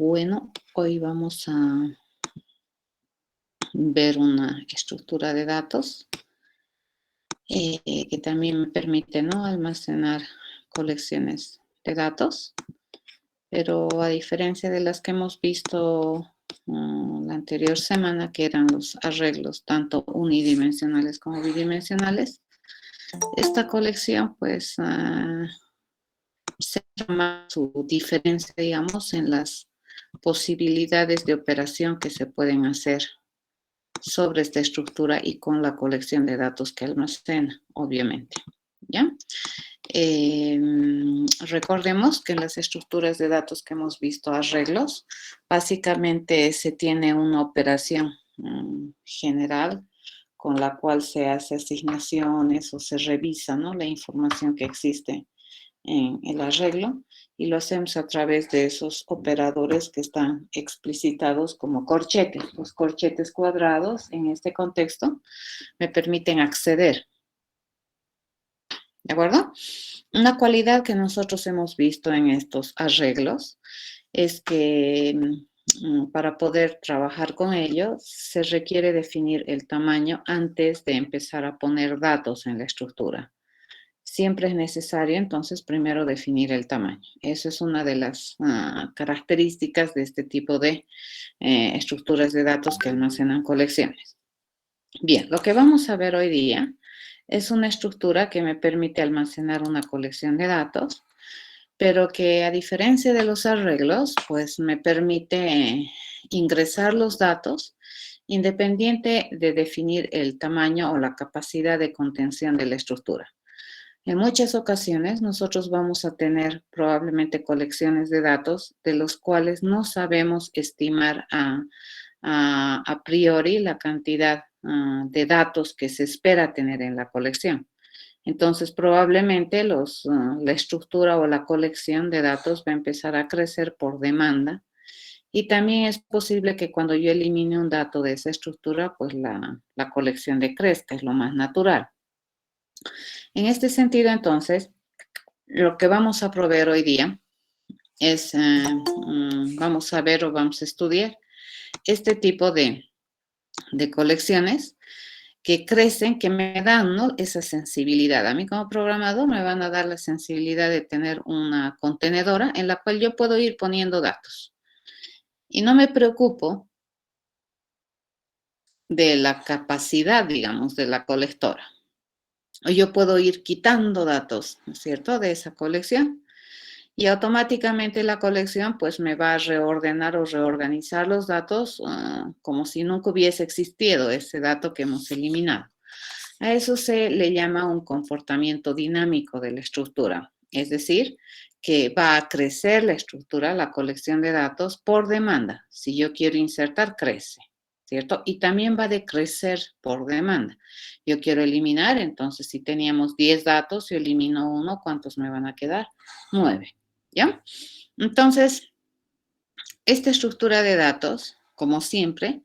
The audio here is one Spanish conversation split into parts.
Bueno, hoy vamos a ver una estructura de datos que también me permite, ¿no?, almacenar colecciones de datos, pero a diferencia de las que hemos visto la anterior semana, que eran los arreglos tanto unidimensionales como bidimensionales, esta colección pues se llama su diferencia, digamos, en las posibilidades de operación que se pueden hacer sobre esta estructura y con la colección de datos que almacena, obviamente, ¿ya? Recordemos que en las estructuras de datos que hemos visto, arreglos, básicamente se tiene una operación general con la cual se hace asignaciones o se revisa, ¿no?, la información que existe en el arreglo, y lo hacemos a través de esos operadores que están explicitados como corchetes. Los corchetes cuadrados en este contexto me permiten acceder, ¿de acuerdo? Una cualidad que nosotros hemos visto en estos arreglos es que para poder trabajar con ellos se requiere definir el tamaño antes de empezar a poner datos en la estructura. Siempre es necesario, entonces, primero definir el tamaño. Esa es una de las características de este tipo de estructuras de datos que almacenan colecciones. Bien, lo que vamos a ver hoy día es una estructura que me permite almacenar una colección de datos, pero que a diferencia de los arreglos, pues me permite ingresar los datos independiente de definir el tamaño o la capacidad de contención de la estructura. En muchas ocasiones nosotros vamos a tener probablemente colecciones de datos de los cuales no sabemos estimar a priori la cantidad de datos que se espera tener en la colección. Entonces, probablemente la estructura o la colección de datos va a empezar a crecer por demanda, y también es posible que cuando yo elimine un dato de esa estructura, pues la colección decrezca, es lo más natural. En este sentido, entonces, lo que vamos a proveer hoy día es, vamos a ver o vamos a estudiar este tipo de colecciones que crecen, que me dan, ¿no?, esa sensibilidad. A mí como programador me van a dar la sensibilidad de tener una contenedora en la cual yo puedo ir poniendo datos. Y no me preocupo de la capacidad, digamos, de la colectora. O yo puedo ir quitando datos, ¿no es cierto?, de esa colección. Y automáticamente la colección pues me va a reordenar o reorganizar los datos como si nunca hubiese existido ese dato que hemos eliminado. A eso se le llama un comportamiento dinámico de la estructura, es decir, que va a crecer la estructura, la colección de datos por demanda. Si yo quiero insertar, crece, ¿cierto? Y también va a decrecer por demanda. Yo quiero eliminar, entonces si teníamos 10 datos, yo elimino uno, ¿cuántos me van a quedar? 9. ¿Ya? Entonces, esta estructura de datos, como siempre,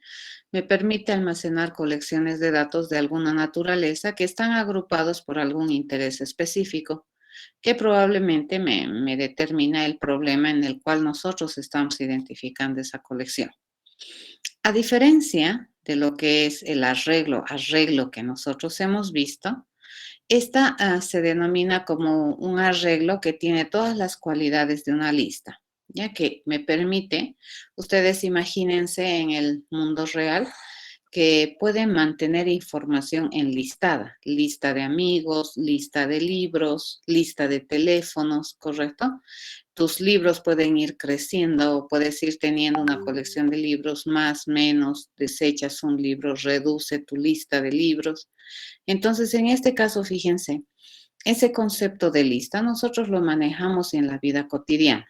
me permite almacenar colecciones de datos de alguna naturaleza que están agrupados por algún interés específico, que probablemente me determina el problema en el cual nosotros estamos identificando esa colección. A diferencia de lo que es el arreglo que nosotros hemos visto, esta se denomina como un arreglo que tiene todas las cualidades de una lista, ya que me permite, ustedes imagínense en el mundo real, que pueden mantener información enlistada, lista de amigos, lista de libros, lista de teléfonos, ¿correcto? Tus libros pueden ir creciendo o puedes ir teniendo una colección de libros más, menos, desechas un libro, reduce tu lista de libros. Entonces, en este caso, fíjense, ese concepto de lista nosotros lo manejamos en la vida cotidiana,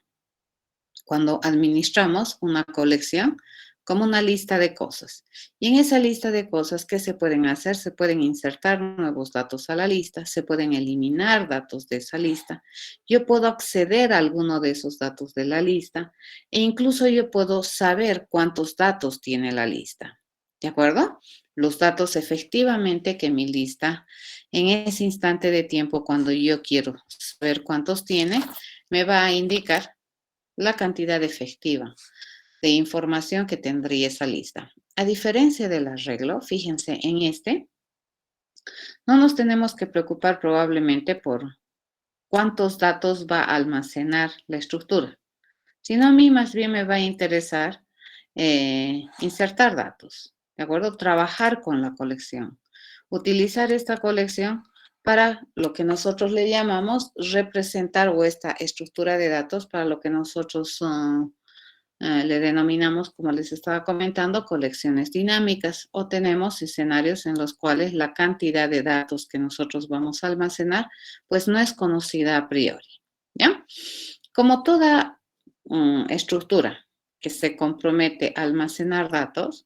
cuando administramos una colección como una lista de cosas. Y en esa lista de cosas, ¿qué se pueden hacer? Se pueden insertar nuevos datos a la lista, se pueden eliminar datos de esa lista. Yo puedo acceder a alguno de esos datos de la lista e incluso yo puedo saber cuántos datos tiene la lista. ¿De acuerdo? Los datos efectivamente que mi lista en ese instante de tiempo, cuando yo quiero saber cuántos tiene, me va a indicar la cantidad efectiva de información que tendría esa lista. A diferencia del arreglo, fíjense en este, no nos tenemos que preocupar probablemente por cuántos datos va a almacenar la estructura, sino a mí más bien me va a interesar insertar datos, ¿de acuerdo? Trabajar con la colección, utilizar esta colección para lo que nosotros le llamamos representar o esta estructura de datos para lo que nosotros le denominamos, como les estaba comentando, colecciones dinámicas o tenemos escenarios en los cuales la cantidad de datos que nosotros vamos a almacenar pues no es conocida a priori, ¿ya? Como toda estructura que se compromete a almacenar datos,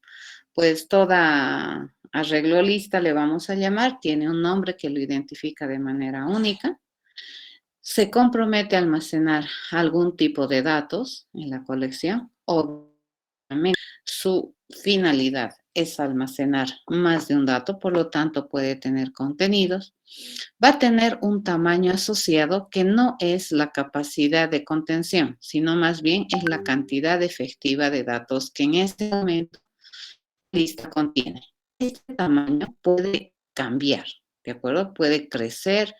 pues toda arreglo lista le vamos a llamar, tiene un nombre que lo identifica de manera única, se compromete a almacenar algún tipo de datos en la colección. Obviamente, su finalidad es almacenar más de un dato, por lo tanto puede tener contenidos. Va a tener un tamaño asociado que no es la capacidad de contención, sino más bien es la cantidad efectiva de datos que en este momento la lista contiene. Este tamaño puede cambiar, ¿de acuerdo? Puede crecer,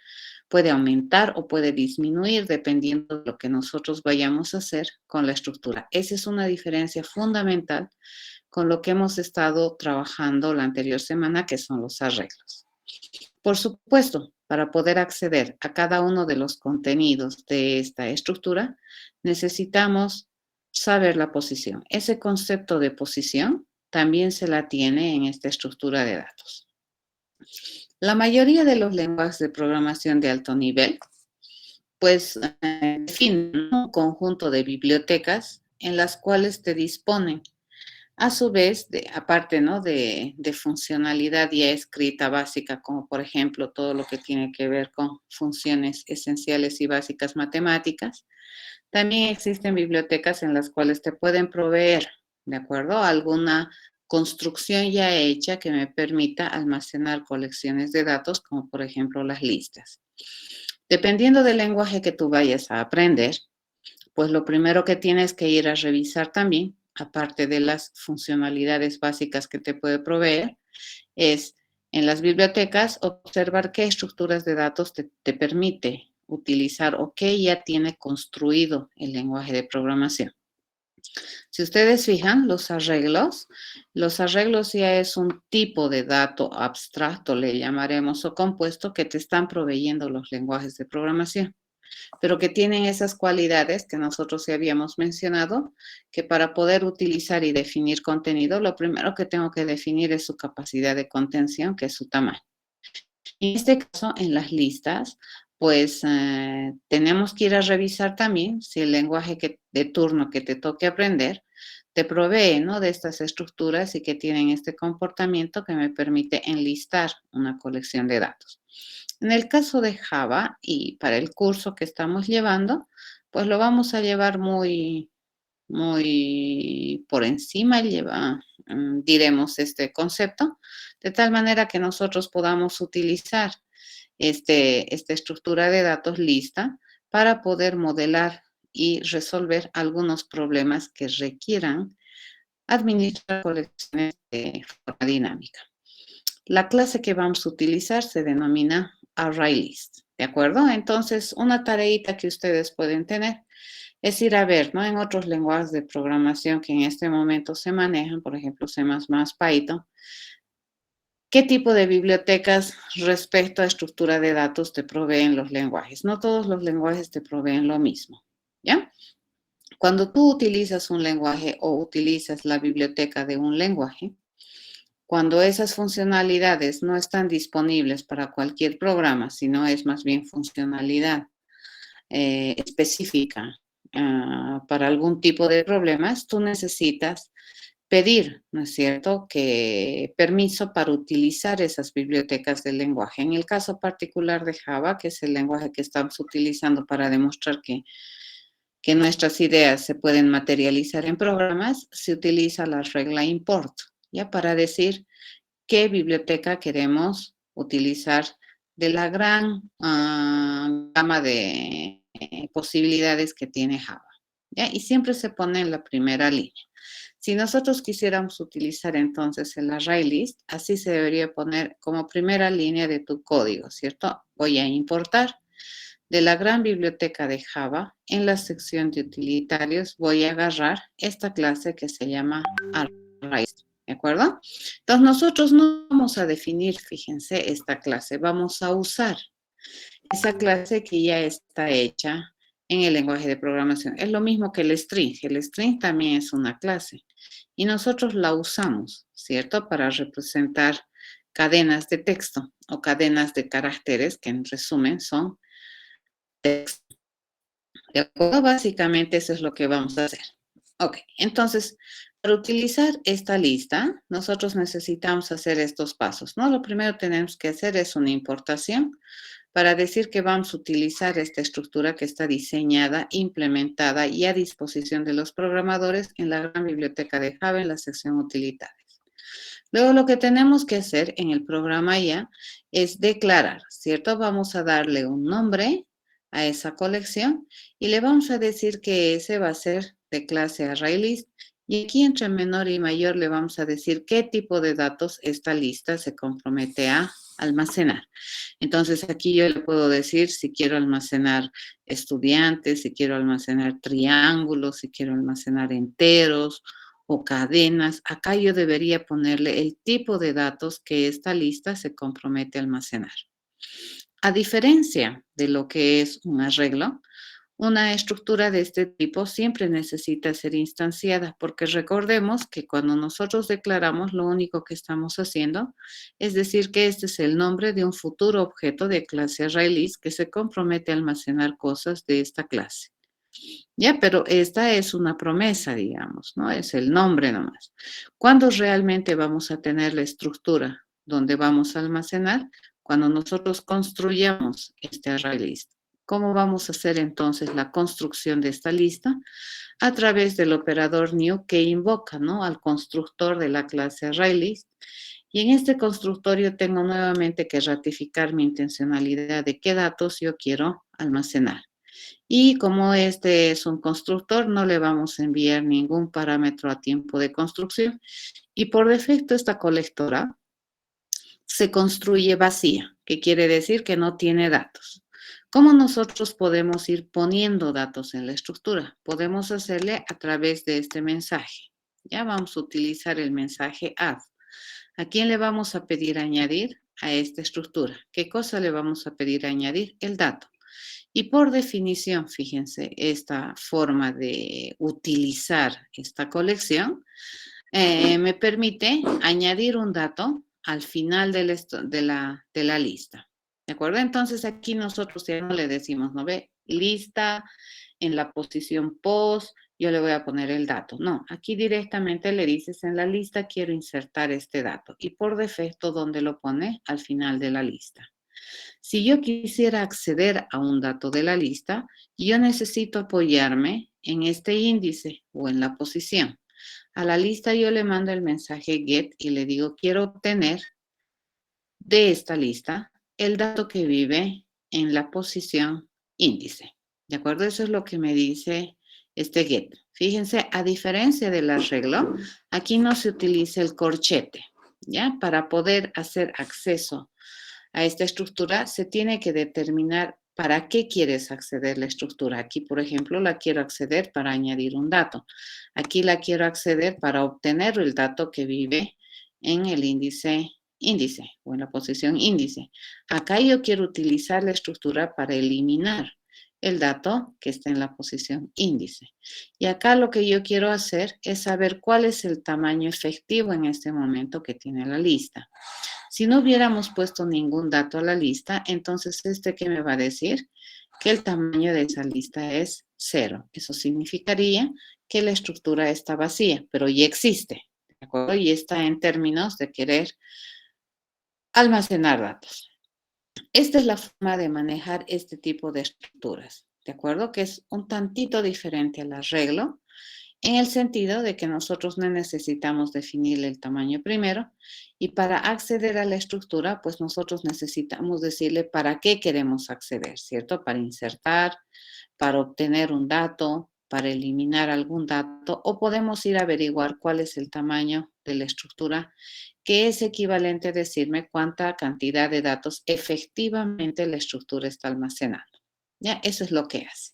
puede aumentar o puede disminuir dependiendo de lo que nosotros vayamos a hacer con la estructura. Esa es una diferencia fundamental con lo que hemos estado trabajando la anterior semana, que son los arreglos. Por supuesto, para poder acceder a cada uno de los contenidos de esta estructura, necesitamos saber la posición. Ese concepto de posición también se la tiene en esta estructura de datos. La mayoría de los lenguajes de programación de alto nivel, pues definen un conjunto de bibliotecas en las cuales te disponen, a su vez, aparte, ¿no?, de funcionalidad ya escrita básica, como por ejemplo todo lo que tiene que ver con funciones esenciales y básicas matemáticas, también existen bibliotecas en las cuales te pueden proveer, ¿de acuerdo?, alguna construcción ya hecha que me permita almacenar colecciones de datos, como por ejemplo las listas. Dependiendo del lenguaje que tú vayas a aprender, pues lo primero que tienes que ir a revisar también, aparte de las funcionalidades básicas que te puede proveer, es en las bibliotecas observar qué estructuras de datos te permite utilizar o qué ya tiene construido el lenguaje de programación. Si ustedes fijan, los arreglos ya es un tipo de dato abstracto, le llamaremos, o compuesto que te están proveyendo los lenguajes de programación, pero que tienen esas cualidades que nosotros ya habíamos mencionado, que para poder utilizar y definir contenido, lo primero que tengo que definir es su capacidad de contención, que es su tamaño. En este caso, en las listas, pues tenemos que ir a revisar también si el lenguaje de turno que te toque aprender te provee, ¿no?, de estas estructuras y que tienen este comportamiento que me permite enlistar una colección de datos. En el caso de Java y para el curso que estamos llevando, pues lo vamos a llevar muy por encima, diremos, este concepto, de tal manera que nosotros podamos utilizar esta estructura de datos lista para poder modelar y resolver algunos problemas que requieran administrar colecciones de forma dinámica. La clase que vamos a utilizar se denomina ArrayList, ¿de acuerdo? Entonces, una tareita que ustedes pueden tener es ir a ver, ¿no?, en otros lenguajes de programación que en este momento se manejan, por ejemplo, C++, Python, ¿qué tipo de bibliotecas respecto a estructura de datos te proveen los lenguajes? No todos los lenguajes te proveen lo mismo, ¿ya? Cuando tú utilizas un lenguaje o utilizas la biblioteca de un lenguaje, cuando esas funcionalidades no están disponibles para cualquier programa, sino es más bien funcionalidad específica para algún tipo de problemas, tú necesitas pedir, ¿no es cierto?, que permiso para utilizar esas bibliotecas del lenguaje. En el caso particular de Java, que es el lenguaje que estamos utilizando para demostrar que nuestras ideas se pueden materializar en programas, se utiliza la regla import, ¿ya?, para decir qué biblioteca queremos utilizar de la gran gama de posibilidades que tiene Java. ¿ya? Y siempre se pone en la primera línea. Si nosotros quisiéramos utilizar entonces el array list, así se debería poner como primera línea de tu código, ¿cierto? Voy a importar de la gran biblioteca de Java, en la sección de utilitarios, voy a agarrar esta clase que se llama array, ¿de acuerdo? Entonces nosotros no vamos a definir, fíjense, esta clase, vamos a usar esa clase que ya está hecha en el lenguaje de programación. Es lo mismo que el string. El string también es una clase y nosotros la usamos, ¿cierto? Para representar cadenas de texto o cadenas de caracteres, que en resumen son texto. ¿De acuerdo? Básicamente eso es lo que vamos a hacer. Ok, entonces, para utilizar esta lista, nosotros necesitamos hacer estos pasos, ¿no? Lo primero que tenemos que hacer es una importación para decir que vamos a utilizar esta estructura que está diseñada, implementada y a disposición de los programadores en la gran biblioteca de Java en la sección utilitarios. Luego lo que tenemos que hacer en el programa ya es declarar, ¿cierto? Vamos a darle un nombre a esa colección y le vamos a decir que ese va a ser de clase ArrayList y aquí entre menor y mayor le vamos a decir qué tipo de datos esta lista se compromete a almacenar. Entonces aquí yo le puedo decir si quiero almacenar estudiantes, si quiero almacenar triángulos, si quiero almacenar enteros o cadenas. Acá yo debería ponerle el tipo de datos que esta lista se compromete a almacenar. A diferencia de lo que es un arreglo, una estructura de este tipo siempre necesita ser instanciada porque recordemos que cuando nosotros declaramos lo único que estamos haciendo es decir que este es el nombre de un futuro objeto de clase ArrayList que se compromete a almacenar cosas de esta clase. Ya, pero esta es una promesa, digamos, ¿no? Es el nombre nomás. ¿Cuándo realmente vamos a tener la estructura donde vamos a almacenar? Cuando nosotros construyamos este array list. ¿Cómo vamos a hacer entonces la construcción de esta lista? A través del operador new que invoca, ¿no? Al constructor de la clase ArrayList. Y en este constructor yo tengo nuevamente que ratificar mi intencionalidad de qué datos yo quiero almacenar. Y como este es un constructor, no le vamos a enviar ningún parámetro a tiempo de construcción. Y por defecto esta colectora se construye vacía, que quiere decir que no tiene datos. ¿Cómo nosotros podemos ir poniendo datos en la estructura? Podemos hacerle a través de este mensaje. Ya vamos a utilizar el mensaje add. ¿A quién le vamos a pedir añadir a esta estructura? ¿Qué cosa le vamos a pedir añadir? El dato. Y por definición, fíjense, esta forma de utilizar esta colección me permite añadir un dato al final de la lista. ¿De acuerdo? Entonces aquí nosotros ya no le decimos, ¿no ve? Lista en la posición post, yo le voy a poner el dato. No, aquí directamente le dices en la lista quiero insertar este dato y por defecto, ¿dónde lo pone? Al final de la lista. Si yo quisiera acceder a un dato de la lista, yo necesito apoyarme en este índice o en la posición. A la lista yo le mando el mensaje get y le digo quiero obtener de esta lista el dato que vive en la posición índice. ¿De acuerdo? Eso es lo que me dice este get. Fíjense, a diferencia del arreglo, aquí no se utiliza el corchete, ¿ya? Para poder hacer acceso a esta estructura, se tiene que determinar para qué quieres acceder a la estructura. Aquí, por ejemplo, la quiero acceder para añadir un dato. Aquí la quiero acceder para obtener el dato que vive en el índice o en la posición índice. Acá yo quiero utilizar la estructura para eliminar el dato que está en la posición índice. Y acá lo que yo quiero hacer es saber cuál es el tamaño efectivo en este momento que tiene la lista. Si no hubiéramos puesto ningún dato a la lista, entonces ¿qué me va a decir? Que el tamaño de esa lista es 0. Eso significaría que la estructura está vacía, pero ya existe, ¿de acuerdo? Y está en términos de querer almacenar datos. Esta es la forma de manejar este tipo de estructuras, ¿de acuerdo? Que es un tantito diferente al arreglo, en el sentido de que nosotros no necesitamos definirle el tamaño primero y para acceder a la estructura, pues nosotros necesitamos decirle para qué queremos acceder, ¿cierto? Para insertar, para obtener un dato, para eliminar algún dato o podemos ir a averiguar cuál es el tamaño de la estructura, que es equivalente a decirme cuánta cantidad de datos efectivamente la estructura está almacenando. ¿Ya? Eso es lo que hace.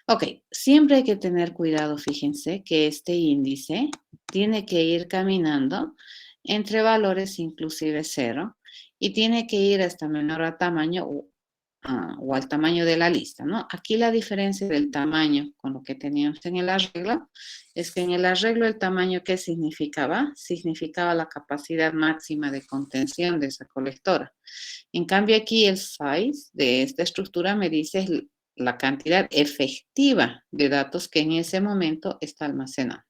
Ok, siempre hay que tener cuidado, fíjense, que este índice tiene que ir caminando entre valores inclusive 0 y tiene que ir hasta menor a tamaño o al tamaño de la lista, ¿no? Aquí la diferencia del tamaño con lo que teníamos en el arreglo es que en el arreglo el tamaño, ¿qué significaba? Significaba la capacidad máxima de contención de esa colectora. En cambio aquí el size de esta estructura me dice la cantidad efectiva de datos que en ese momento está almacenando.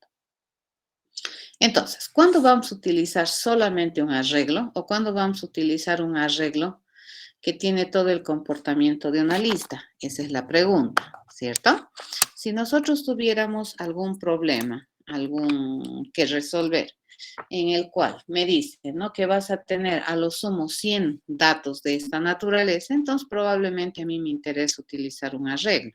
Entonces, ¿cuándo vamos a utilizar solamente un arreglo o cuándo vamos a utilizar un arreglo que tiene todo el comportamiento de una lista? Esa es la pregunta, ¿cierto? Si nosotros tuviéramos algún problema, algún que resolver, en el cual me dice, ¿no?, que vas a tener a lo sumo 100 datos de esta naturaleza, entonces probablemente a mí me interesa utilizar un arreglo.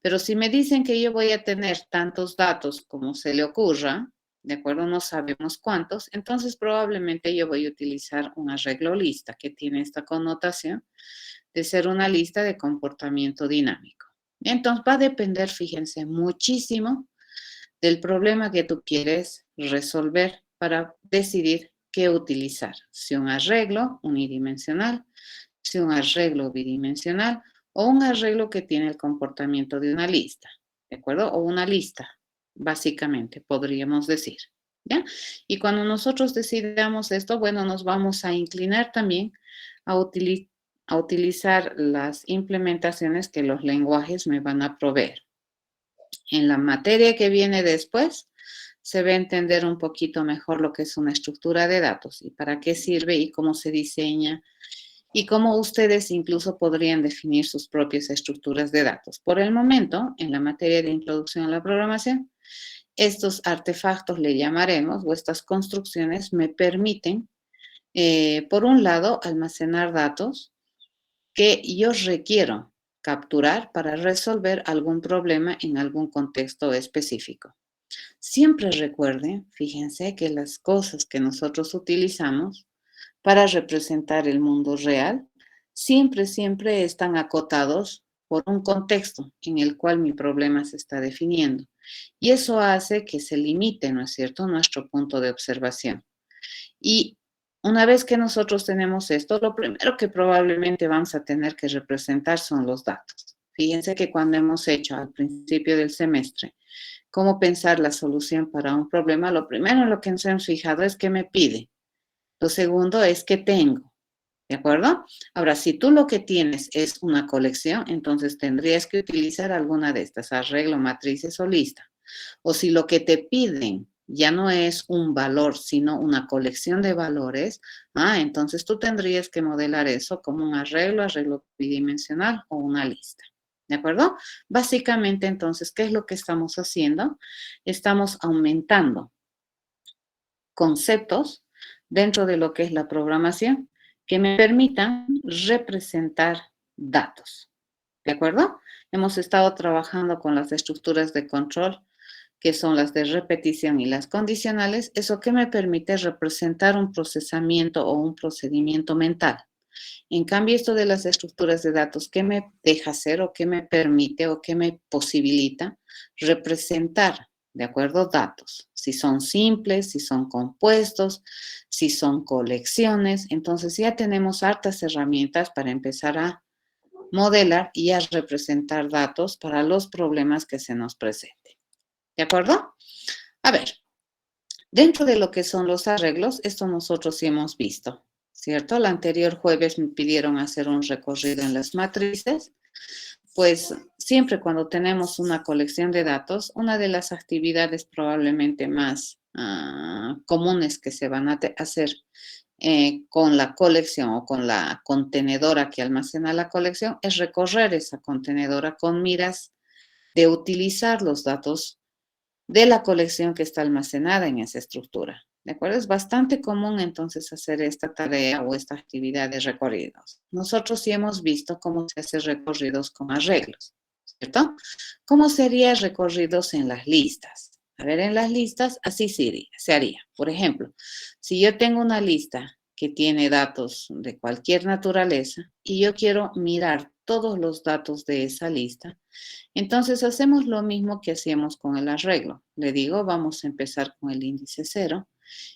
Pero si me dicen que yo voy a tener tantos datos como se le ocurra, ¿de acuerdo? No sabemos cuántos, entonces probablemente yo voy a utilizar un arreglo lista que tiene esta connotación de ser una lista de comportamiento dinámico. Entonces va a depender, fíjense, muchísimo del problema que tú quieres resolver para decidir qué utilizar. Si un arreglo unidimensional, si un arreglo bidimensional o un arreglo que tiene el comportamiento de una lista, ¿de acuerdo? O una lista, básicamente, podríamos decir, ¿ya? Y cuando nosotros decidamos esto, bueno, nos vamos a inclinar también a, a utilizar las implementaciones que los lenguajes me van a proveer. En la materia que viene después, se va a entender un poquito mejor lo que es una estructura de datos y para qué sirve y cómo se diseña y cómo ustedes incluso podrían definir sus propias estructuras de datos. Por el momento, en la materia de introducción a la programación, estos artefactos le llamaremos, o estas construcciones me permiten, por un lado, almacenar datos que yo requiero capturar para resolver algún problema en algún contexto específico. Siempre recuerden, fíjense que las cosas que nosotros utilizamos para representar el mundo real siempre están acotados por un contexto en el cual mi problema se está definiendo. Y eso hace que se limite, ¿no es cierto?, nuestro punto de observación. Y una vez que nosotros tenemos esto, lo primero que probablemente vamos a tener que representar son los datos. Fíjense que cuando hemos hecho al principio del semestre cómo pensar la solución para un problema, lo primero en lo que nos hemos fijado es qué me pide. Lo segundo es qué tengo. ¿De acuerdo? Ahora, si tú lo que tienes es una colección, entonces tendrías que utilizar alguna de estas, arreglo, matrices o lista. O si lo que te piden ya no es un valor, sino una colección de valores, entonces tú tendrías que modelar eso como un arreglo, arreglo bidimensional o una lista. ¿De acuerdo? Básicamente, entonces, ¿qué es lo que estamos haciendo? Estamos aumentando conceptos dentro de lo que es la programación que me permitan representar datos. ¿De acuerdo? Hemos estado trabajando con las estructuras de control, que son las de repetición y las condicionales. Eso que me permite representar un procesamiento o un procedimiento mental. En cambio, esto de las estructuras de datos, ¿qué me deja hacer o qué me permite o qué me posibilita representar? ¿De acuerdo? Datos. Si son simples, si son compuestos, si son colecciones. Entonces ya tenemos hartas herramientas para empezar a modelar y a representar datos para los problemas que se nos presenten. ¿De acuerdo? A ver, dentro de lo que son los arreglos, esto nosotros sí hemos visto, ¿cierto? El anterior jueves me pidieron hacer un recorrido en las matrices. Pues siempre cuando tenemos una colección de datos, una de las actividades probablemente más comunes que se van a hacer con la colección o con la contenedora que almacena la colección es recorrer esa contenedora con miras de utilizar los datos de la colección que está almacenada en esa estructura. ¿De acuerdo? Es bastante común entonces hacer esta tarea o esta actividad de recorridos. Nosotros sí hemos visto cómo se hace recorridos con arreglos, ¿cierto? ¿Cómo sería recorridos en las listas? A ver, en las listas así se haría. Por ejemplo, si yo tengo una lista que tiene datos de cualquier naturaleza y yo quiero mirar todos los datos de esa lista, entonces hacemos lo mismo que hacíamos con el arreglo. Le digo, vamos a empezar con el índice 0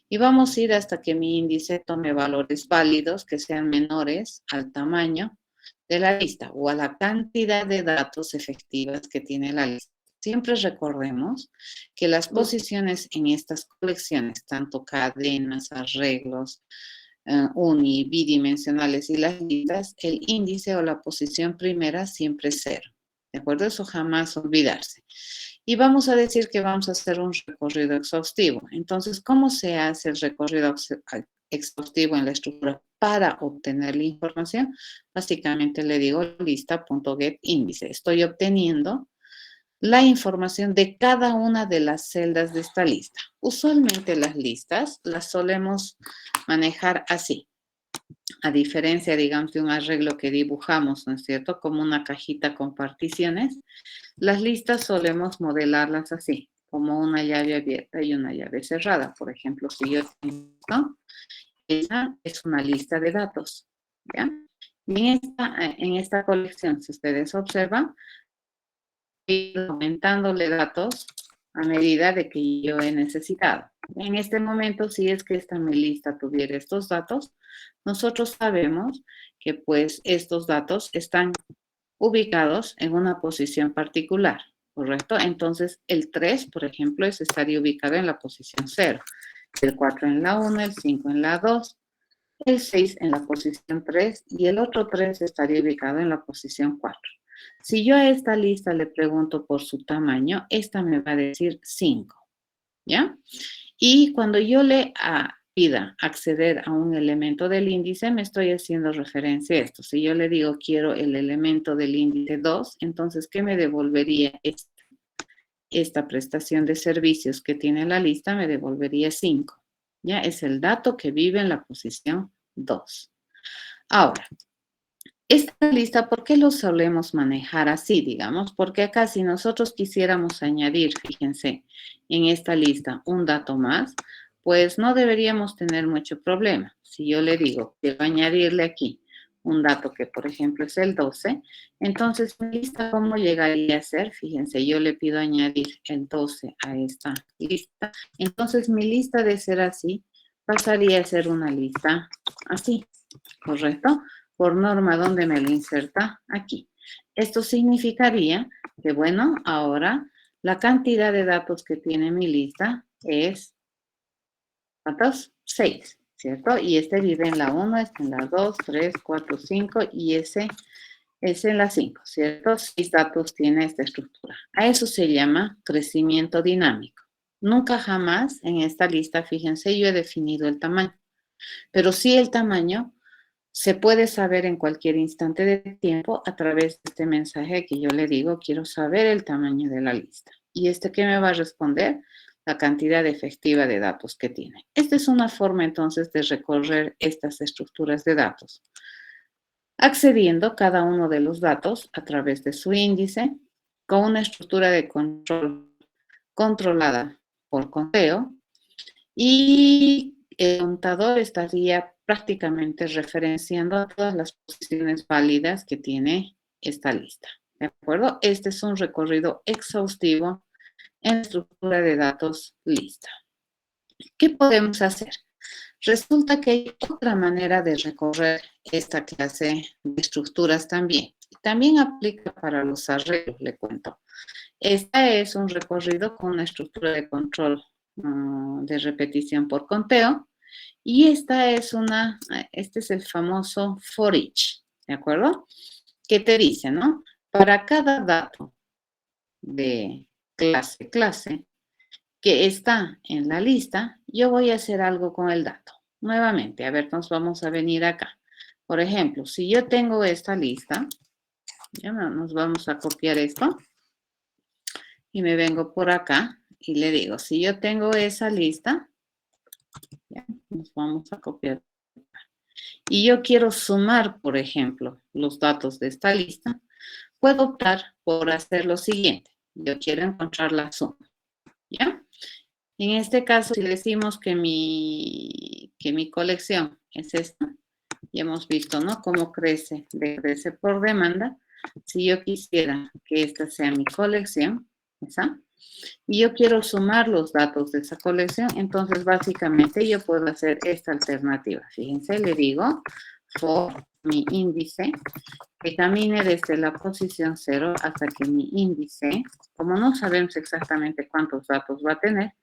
y vamos a ir hasta que mi índice tome valores válidos que sean menores al tamaño de la lista o a la cantidad de datos efectivas que tiene la lista. Siempre recordemos que las posiciones en estas colecciones, tanto cadenas, arreglos, uni, bidimensionales y las listas, el índice o la posición primera siempre es 0. ¿De acuerdo? Eso jamás olvidarse. Y vamos a decir que vamos a hacer un recorrido exhaustivo. Entonces, ¿cómo se hace el recorrido exhaustivo en la estructura para obtener la información? Básicamente le digo lista.getIndice. Estoy obteniendo la información de cada una de las celdas de esta lista. Usualmente las listas las solemos manejar así. A diferencia, digamos, de un arreglo que dibujamos, ¿no es cierto? Como una cajita con particiones, las listas solemos modelarlas así, como una llave abierta y una llave cerrada. Por ejemplo, si yo tengo esto, esa es una lista de datos, ¿ya? Y en esta colección, si ustedes observan, ir aumentándole datos a medida de que yo he necesitado. En este momento, si es que esta mi lista tuviera estos datos, nosotros sabemos que pues estos datos están ubicados en una posición particular, ¿correcto? Entonces, el 3, por ejemplo, estaría ubicado en la posición 0, el 4 en la 1, el 5 en la 2, el 6 en la posición 3 y el otro 3 estaría ubicado en la posición 4. Si yo a esta lista le pregunto por su tamaño, esta me va a decir 5, ¿ya? Y cuando yo le pida acceder a un elemento del índice, me estoy haciendo referencia a esto. Si yo le digo quiero el elemento del índice 2, entonces, ¿qué me devolvería esta prestación de servicios que tiene la lista? Me devolvería 5. ¿Ya? Es el dato que vive en la posición 2. Ahora, esta lista, ¿por qué lo solemos manejar así, digamos? Porque acá si nosotros quisiéramos añadir, fíjense, en esta lista un dato más, pues no deberíamos tener mucho problema. Si yo le digo, quiero añadirle aquí un dato que, por ejemplo, es el 12, entonces mi lista, ¿cómo llegaría a ser? Fíjense, yo le pido añadir el 12 a esta lista. Entonces mi lista, de ser así, pasaría a ser una lista así, ¿correcto? Por norma, ¿dónde me lo inserta? Aquí. Esto significaría que, bueno, ahora la cantidad de datos que tiene mi lista es, ¿cuántos? 6, ¿cierto? Y este vive en la 1, este en la 2, 3, 4, 5 y ese es en la 5, ¿cierto? 6 datos tiene esta estructura. A eso se llama crecimiento dinámico. Nunca jamás en esta lista, fíjense, yo he definido el tamaño, pero sí el tamaño se puede saber en cualquier instante de tiempo a través de este mensaje que yo le digo, quiero saber el tamaño de la lista. ¿Y qué me va a responder? La cantidad efectiva de datos que tiene. Esta es una forma entonces de recorrer estas estructuras de datos, accediendo cada uno de los datos a través de su índice con una estructura de control controlada por conteo, y el contador estaría prácticamente referenciando a todas las posiciones válidas que tiene esta lista. ¿De acuerdo? Este es un recorrido exhaustivo en la estructura de datos lista. ¿Qué podemos hacer? Resulta que hay otra manera de recorrer esta clase de estructuras también. También aplica para los arreglos, le cuento. Este es un recorrido con una estructura de control de repetición por conteo. Y este es el famoso for each, ¿de acuerdo? ¿Qué te dice, no? Para cada dato de clase que está en la lista, yo voy a hacer algo con el dato. Nuevamente, a ver, nos vamos a venir acá. Por ejemplo, si yo tengo esta lista, ya nos vamos a copiar esto y me vengo por acá y le digo, si yo tengo esa lista, ya, nos vamos a copiar. Y yo quiero sumar, por ejemplo, los datos de esta lista, puedo optar por hacer lo siguiente. Yo quiero encontrar la suma, ¿ya? En este caso, si le decimos que mi colección es esta, ya hemos visto, ¿no? Cómo crece, decrece por demanda. Si yo quisiera que esta sea mi colección, ¿esa? Y yo quiero sumar los datos de esa colección, entonces básicamente yo puedo hacer esta alternativa. Fíjense, le digo for mi índice, que camine desde la posición 0 hasta que mi índice, como no sabemos exactamente cuántos datos va a tener,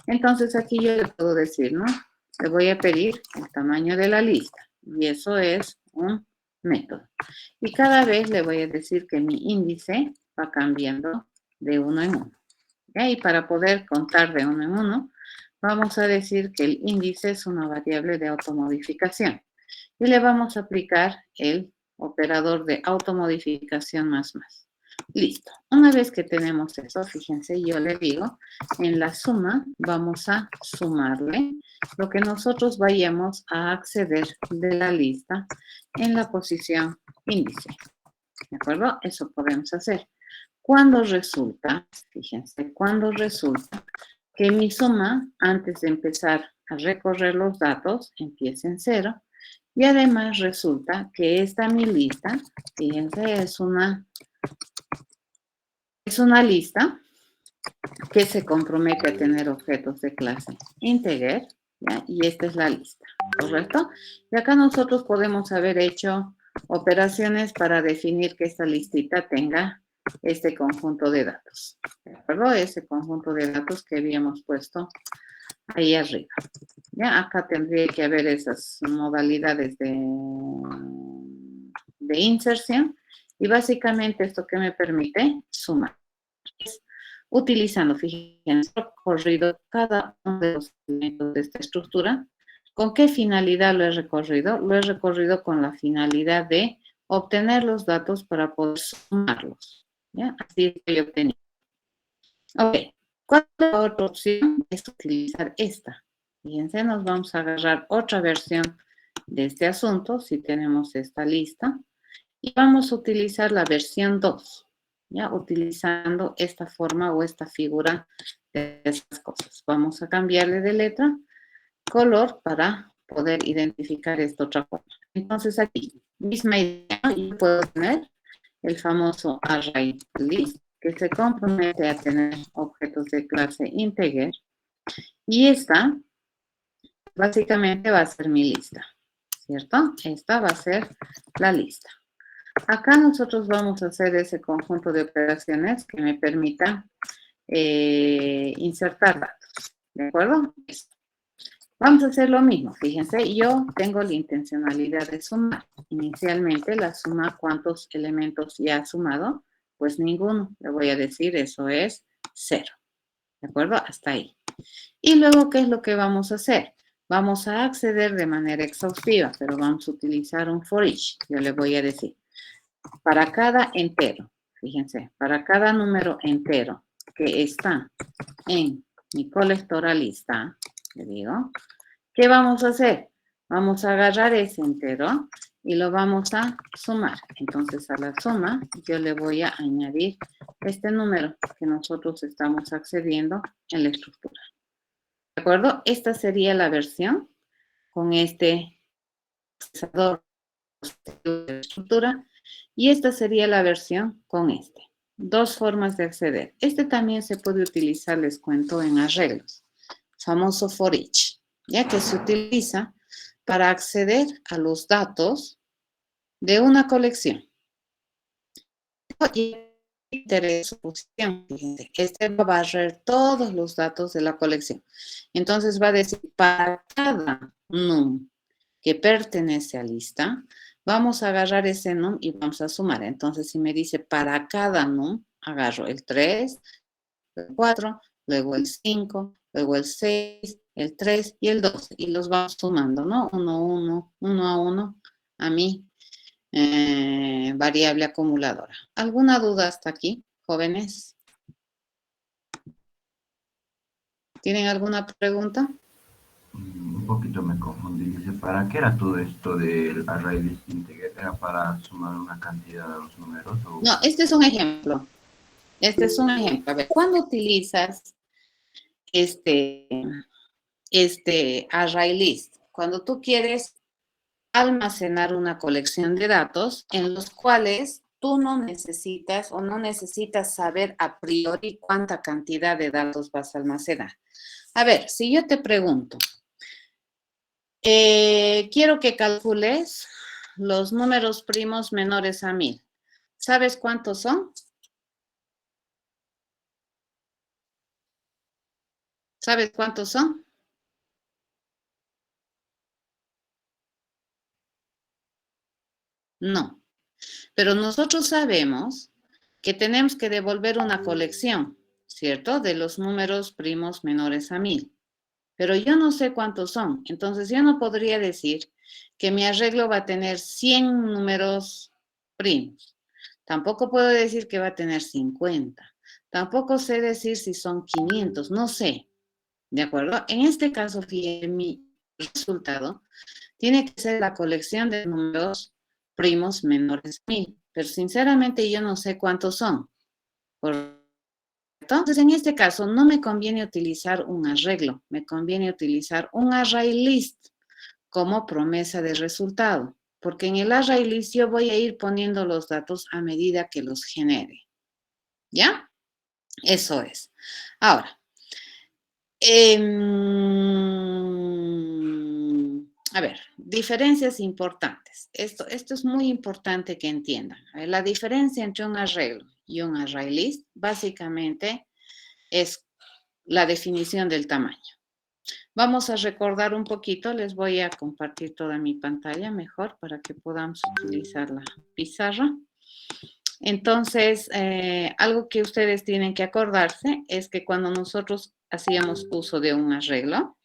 entonces aquí yo le puedo decir, ¿no? Le voy a pedir el tamaño de la lista y eso es un método. Y cada vez le voy a decir que mi índice va cambiando de uno en uno. ¿Ya? Y para poder contar de uno en uno, vamos a decir que el índice es una variable de automodificación. Y le vamos a aplicar el operador de automodificación más. Listo. Una vez que tenemos eso, fíjense, yo le digo, en la suma vamos a sumarle lo que nosotros vayamos a acceder de la lista en la posición índice. ¿De acuerdo? Eso podemos hacer. Cuando resulta, fíjense, cuando resulta que mi suma, antes de empezar a recorrer los datos, empieza en 0, y además resulta que esta mi lista, fíjense, es una lista que se compromete a tener objetos de clase integer, ¿ya? Y esta es la lista, ¿correcto? Y acá nosotros podemos haber hecho operaciones para definir que esta listita tenga este conjunto de datos, ¿de acuerdo? Ese conjunto de datos que habíamos puesto ahí arriba. Ya, acá tendría que haber esas modalidades de inserción y básicamente esto que me permite sumar. Utilizando, fíjense, recorrido cada uno de los elementos de esta estructura. ¿Con qué finalidad lo he recorrido? Lo he recorrido con la finalidad de obtener los datos para poder sumarlos. ¿Ya? Así es que yo obtenía. Ok, ¿cuál es la otra opción? Es utilizar esta. Fíjense, nos vamos a agarrar otra versión de este asunto, si tenemos esta lista, y vamos a utilizar la versión 2, ¿ya? Utilizando esta forma o esta figura de esas cosas. Vamos a cambiarle de letra, color, para poder identificar esta otra forma. Entonces aquí, misma idea, yo puedo tener el famoso array list, que se compromete a tener objetos de clase integer, y esta básicamente va a ser mi lista, ¿cierto? Esta va a ser la lista. Acá nosotros vamos a hacer ese conjunto de operaciones que me permita insertar datos, ¿de acuerdo? Vamos a hacer lo mismo, fíjense, yo tengo la intencionalidad de sumar. Inicialmente la suma, ¿cuántos elementos ya ha sumado? Pues ninguno, le voy a decir, eso es 0, ¿de acuerdo? Hasta ahí. Y luego, ¿qué es lo que vamos a hacer? Vamos a acceder de manera exhaustiva, pero vamos a utilizar un for each. Yo le voy a decir, para cada entero, fíjense, para cada número entero que está en mi colectora lista, le digo, ¿qué vamos a hacer? Vamos a agarrar ese entero y lo vamos a sumar. Entonces, a la suma yo le voy a añadir este número que nosotros estamos accediendo en la estructura. ¿De acuerdo? Esta sería la versión con este procesador de estructura y esta sería la versión con este. Dos formas de acceder. Este también se puede utilizar, les cuento, en arreglos. Famoso for each, ya que se utiliza para acceder a los datos de una colección. Este va a barrer todos los datos de la colección. Entonces va a decir, para cada num que pertenece a lista, vamos a agarrar ese num y vamos a sumar. Entonces, si me dice para cada num, agarro el 3, el 4, luego el 5, luego el 6, el 3 y el 12. Y los vamos sumando, ¿no? Uno a uno a mi variable acumuladora. ¿Alguna duda hasta aquí, jóvenes? ¿Tienen alguna pregunta? poquito me confundí. Dice, ¿para qué era todo esto del array list integer? ¿Era para sumar una cantidad de los números? O... No, este es un ejemplo. Este es un ejemplo. A ver, ¿cuándo utilizas este array list? Cuando tú quieres almacenar una colección de datos en los cuales tú no necesitas o no necesitas saber a priori cuánta cantidad de datos vas a almacenar. A ver, si yo te pregunto, quiero que calcules los números primos menores a 1000. ¿Sabes cuántos son? ¿Sabes cuántos son? No. Pero nosotros sabemos que tenemos que devolver una colección, ¿cierto? De los números primos menores a 1000. Pero yo no sé cuántos son. Entonces yo no podría decir que mi arreglo va a tener 100 números primos. Tampoco puedo decir que va a tener 50. Tampoco sé decir si son 500. No sé. ¿De acuerdo? En este caso, fíjense, mi resultado tiene que ser la colección de números primos menores a 1000. Pero sinceramente yo no sé cuántos son. Entonces, en este caso, no me conviene utilizar un arreglo, me conviene utilizar un array list como promesa de resultado, porque en el array list yo voy a ir poniendo los datos a medida que los genere. ¿Ya? Eso es. Ahora, a ver, diferencias importantes. Esto es muy importante que entiendan. La diferencia entre un arreglo y un array list básicamente es la definición del tamaño. Vamos a recordar un poquito, les voy a compartir toda mi pantalla mejor para que podamos utilizar la pizarra. Entonces, algo que ustedes tienen que acordarse es que cuando nosotros hacíamos uso de un arreglo,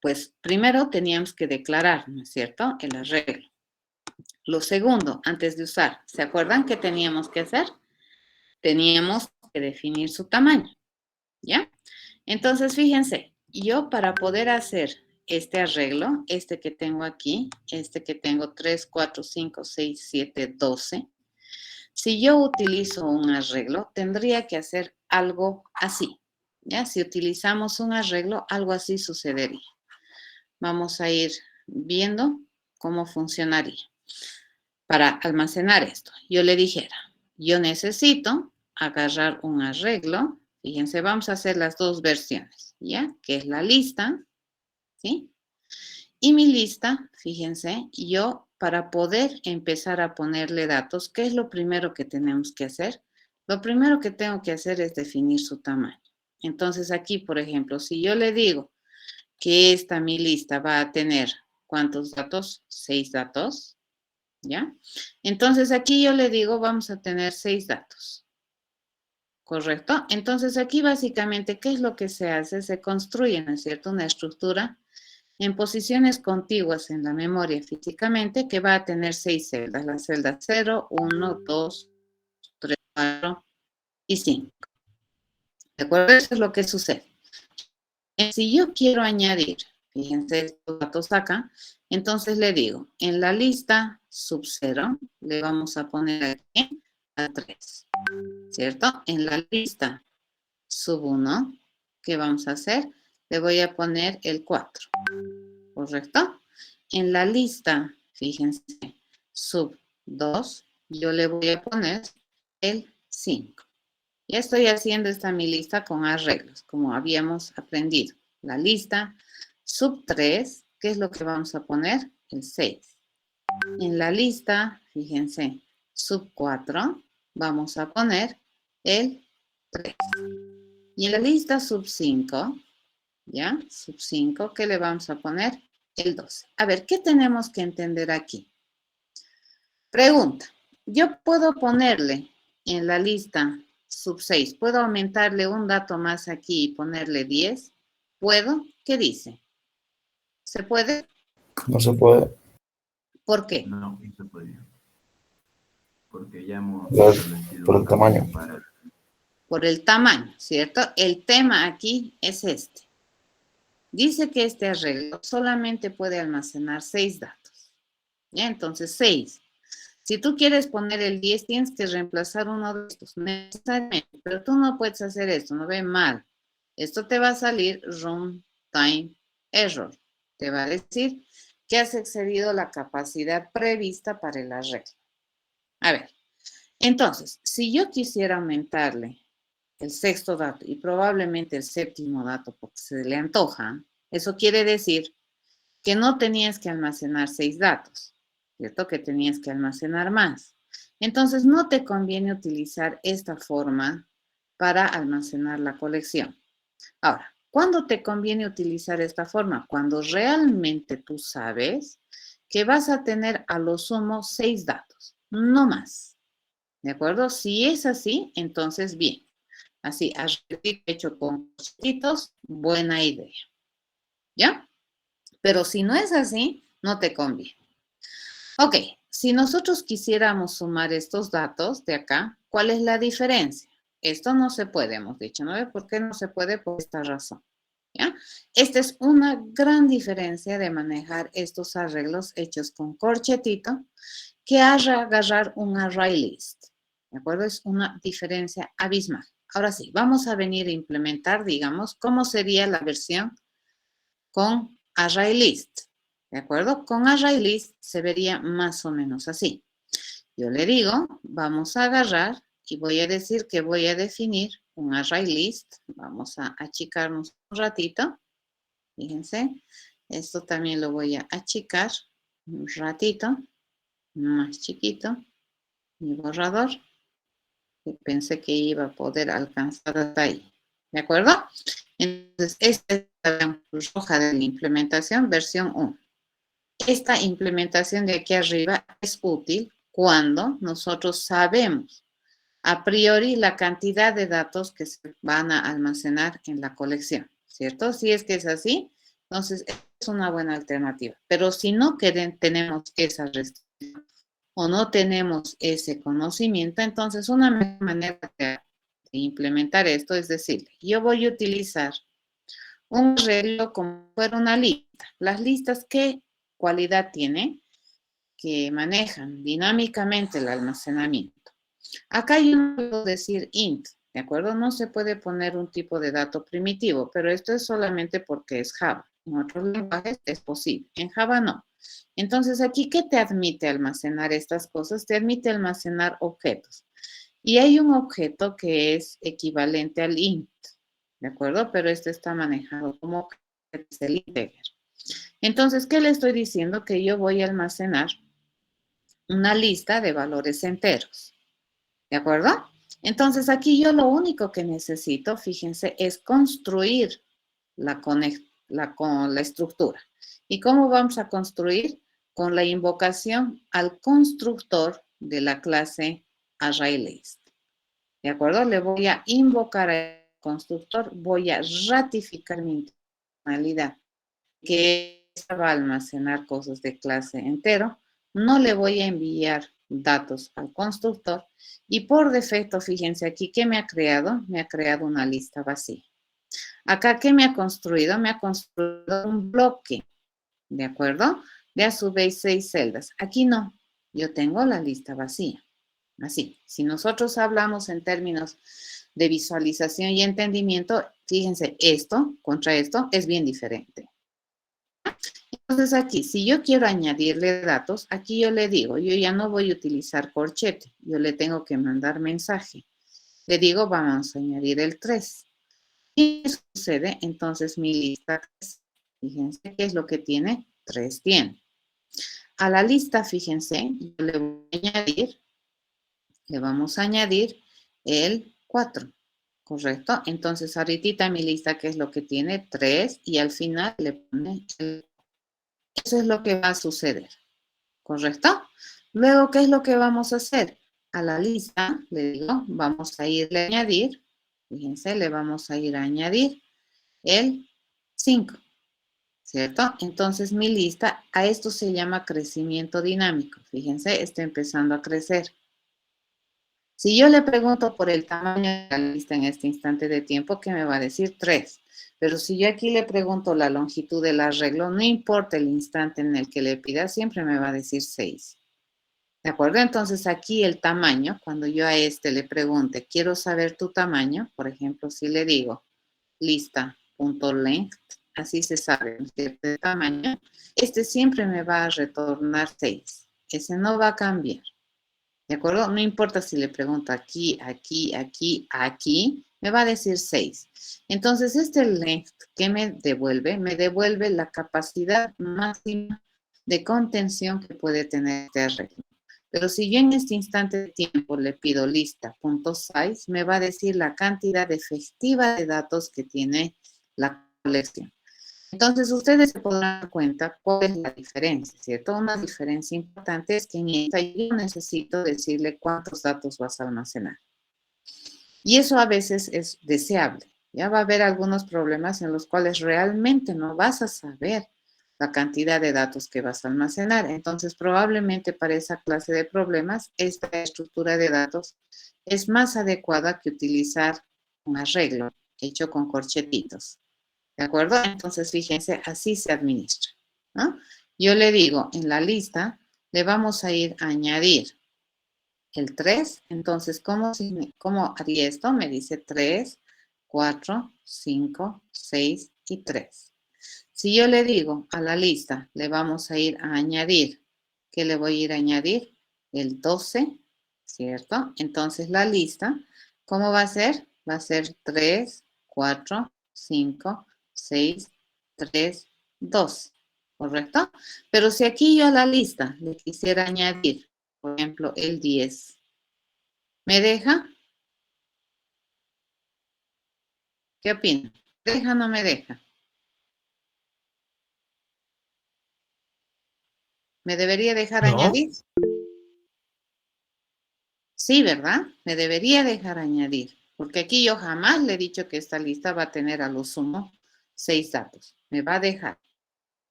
pues primero teníamos que declarar, ¿no es cierto?, el arreglo. Lo segundo, antes de usar, ¿se acuerdan qué teníamos que hacer? Teníamos que definir su tamaño, ¿ya? Entonces, fíjense, yo para poder hacer este arreglo, este que tengo aquí, este que tengo 3, 4, 5, 6, 7, 12, si yo utilizo un arreglo, tendría que hacer algo así, ¿ya? Si utilizamos un arreglo, algo así sucedería. Vamos a ir viendo cómo funcionaría. Para almacenar esto, yo le dijera, yo necesito agarrar un arreglo. Fíjense, vamos a hacer las dos versiones, ¿ya? Que es la lista, ¿sí? Y mi lista, fíjense, yo para poder empezar a ponerle datos, ¿qué es lo primero que tenemos que hacer? Lo primero que tengo que hacer es definir su tamaño. Entonces aquí, por ejemplo, si yo le digo que mi lista va a tener, ¿cuántos datos? 6 datos, ¿ya? Entonces aquí yo le digo, vamos a tener 6 datos. ¿Correcto? Entonces aquí básicamente, ¿qué es lo que se hace? Se construye, ¿no es cierto?, una estructura en posiciones contiguas en la memoria físicamente que va a tener 6 celdas, las celdas 0, 1, 2, 3, 4 y 5. ¿De acuerdo? Eso es lo que sucede. Si yo quiero añadir, fíjense estos datos acá, entonces le digo, en la lista sub 0 le vamos a poner aquí a 3, ¿cierto? En la lista sub 1, ¿qué vamos a hacer? Le voy a poner el 4, ¿correcto? En la lista, fíjense, sub 2, yo le voy a poner el 5. Ya estoy haciendo mi lista con arreglos, como habíamos aprendido. La lista sub 3, ¿qué es lo que vamos a poner? El 6. En la lista, fíjense, sub 4, vamos a poner el 3. Y en la lista sub 5, ¿ya? Sub 5, ¿qué le vamos a poner? El 12. A ver, ¿qué tenemos que entender aquí? Pregunta, yo puedo ponerle en la lista sub 6, ¿puedo aumentarle un dato más aquí y ponerle 10? ¿Puedo? ¿Qué dice? ¿Se puede? No se puede. ¿Por qué? No, no se podía. Porque ya hemos Ver establecido por un el tamaño. tamaño para el... Por el tamaño, ¿cierto? El tema aquí es este. Dice que este arreglo solamente puede almacenar 6 datos. ¿Ya? Entonces, 6. Si tú quieres poner el 10, tienes que reemplazar uno de estos, necesariamente, pero tú no puedes hacer esto, no ve mal. Esto te va a salir runtime error. Te va a decir que has excedido la capacidad prevista para el arreglo. A ver, entonces, si yo quisiera aumentarle el sexto dato y probablemente el séptimo dato porque se le antoja, eso quiere decir que no tenías que almacenar 6 datos, ¿cierto? Que tenías que almacenar más. Entonces, no te conviene utilizar esta forma para almacenar la colección. Ahora, ¿cuándo te conviene utilizar esta forma? Cuando realmente tú sabes que vas a tener a lo sumo 6 datos, no más. ¿De acuerdo? Si es así, entonces bien. Así, hecho con cositos, buena idea. ¿Ya? Pero si no es así, no te conviene. Ok, si nosotros quisiéramos sumar estos datos de acá, ¿cuál es la diferencia? Esto no se puede, hemos dicho, ¿no? ¿Por qué no se puede? Por esta razón. ¿Ya? Esta es una gran diferencia de manejar estos arreglos hechos con corchetito que agarrar un array list. ¿De acuerdo? Es una diferencia abismal. Ahora sí, vamos a venir a implementar, digamos, cómo sería la versión con array list. ¿De acuerdo? Con array list se vería más o menos así. Yo le digo, vamos a agarrar y voy a decir que voy a definir un array list. Vamos a achicarnos un ratito. Fíjense, esto también lo voy a achicar un ratito, más chiquito. Mi borrador, que pensé que iba a poder alcanzar hasta ahí. ¿De acuerdo? Entonces, esta es la roja de la implementación, versión 1. Esta implementación de aquí arriba es útil cuando nosotros sabemos a priori la cantidad de datos que se van a almacenar en la colección, ¿cierto? Si es que es así, entonces es una buena alternativa. Pero si no tenemos esa restricción o no tenemos ese conocimiento, entonces una manera de implementar esto es decirle, yo voy a utilizar un arreglo como si fuera una lista. Las listas, ¿qué cualidad tienen? Que manejan dinámicamente el almacenamiento. Acá yo no puedo decir int, ¿de acuerdo? No se puede poner un tipo de dato primitivo, pero esto es solamente porque es Java. En otros lenguajes es posible, en Java no. Entonces, aquí, ¿qué te admite almacenar estas cosas? Te admite almacenar objetos. Y hay un objeto que es equivalente al int, ¿de acuerdo? Pero este está manejado como objeto, es el integer. Entonces, ¿qué le estoy diciendo? Que yo voy a almacenar una lista de valores enteros, ¿de acuerdo? Entonces, aquí yo lo único que necesito, fíjense, es construir la estructura. ¿Y cómo vamos a construir? Con la invocación al constructor de la clase ArrayList. ¿De acuerdo? Le voy a invocar al constructor, voy a ratificar mi intencionalidad, que va a almacenar cosas de clase entero. No le voy a enviar datos al constructor y por defecto, fíjense aquí, ¿qué me ha creado? Me ha creado una lista vacía. Acá, ¿qué me ha construido? Me ha construido un bloque, ¿de acuerdo? De a su vez 6 celdas. Aquí no, yo tengo la lista vacía. Así, si nosotros hablamos en términos de visualización y entendimiento, fíjense, esto contra esto es bien diferente. Entonces aquí, si yo quiero añadirle datos, aquí yo le digo, yo ya no voy a utilizar corchete, yo le tengo que mandar mensaje. Le digo, vamos a añadir el 3. ¿Qué sucede? Entonces mi lista 3, fíjense qué es lo que tiene, 3 tiene. A la lista, fíjense, yo le voy a añadir, le vamos a añadir el 4, ¿correcto? Entonces ahorita mi lista, ¿qué es lo que tiene? 3 y al final le pone el... Eso es lo que va a suceder, ¿correcto? Luego, ¿qué es lo que vamos a hacer? A la lista, le digo, vamos a irle a añadir, fíjense, le vamos a ir a añadir el 5, ¿cierto? Entonces mi lista, a esto se llama crecimiento dinámico. Fíjense, está empezando a crecer. Si yo le pregunto por el tamaño de la lista en este instante de tiempo, ¿qué me va a decir? 3. Pero si yo aquí le pregunto la longitud del arreglo, no importa el instante en el que le pida, siempre me va a decir 6. ¿De acuerdo? Entonces aquí el tamaño, cuando yo a este le pregunte, quiero saber tu tamaño, por ejemplo, si le digo lista.length, así se sabe el tamaño, este siempre me va a retornar 6. Ese no va a cambiar. ¿De acuerdo? No importa si le pregunto aquí, aquí, aquí, aquí, me va a decir 6. Entonces, este length que me devuelve la capacidad máxima de contención que puede tener este arreglo. Pero si yo en este instante de tiempo le pido lista.size, me va a decir la cantidad efectiva de datos que tiene la colección. Entonces, ustedes se podrán dar cuenta cuál es la diferencia, ¿cierto? Una diferencia importante es que en esta yo necesito decirle cuántos datos vas a almacenar. Y eso a veces es deseable. Ya va a haber algunos problemas en los cuales realmente no vas a saber la cantidad de datos que vas a almacenar. Entonces, probablemente para esa clase de problemas, esta estructura de datos es más adecuada que utilizar un arreglo hecho con corchetitos. ¿De acuerdo? Entonces, fíjense, así se administra, ¿no? Yo le digo, en la lista le vamos a ir a añadir el 3. Entonces, ¿cómo haría esto? Me dice 3, 4, 5, 6 y 3. Si yo le digo a la lista, le vamos a ir a añadir, ¿qué le voy a ir a añadir? El 12, ¿cierto? Entonces, la lista, ¿cómo va a ser? Va a ser 3, 4, 5, 6, 3, 2, ¿correcto? Pero si aquí yo a la lista le quisiera añadir, por ejemplo, el 10, ¿me deja? ¿Qué opina? ¿Deja o no me deja? ¿Me debería dejar No, añadir? Sí, ¿verdad? Me debería dejar añadir, porque aquí yo jamás le he dicho que esta lista va a tener a lo sumo 6 datos. Me va a dejar.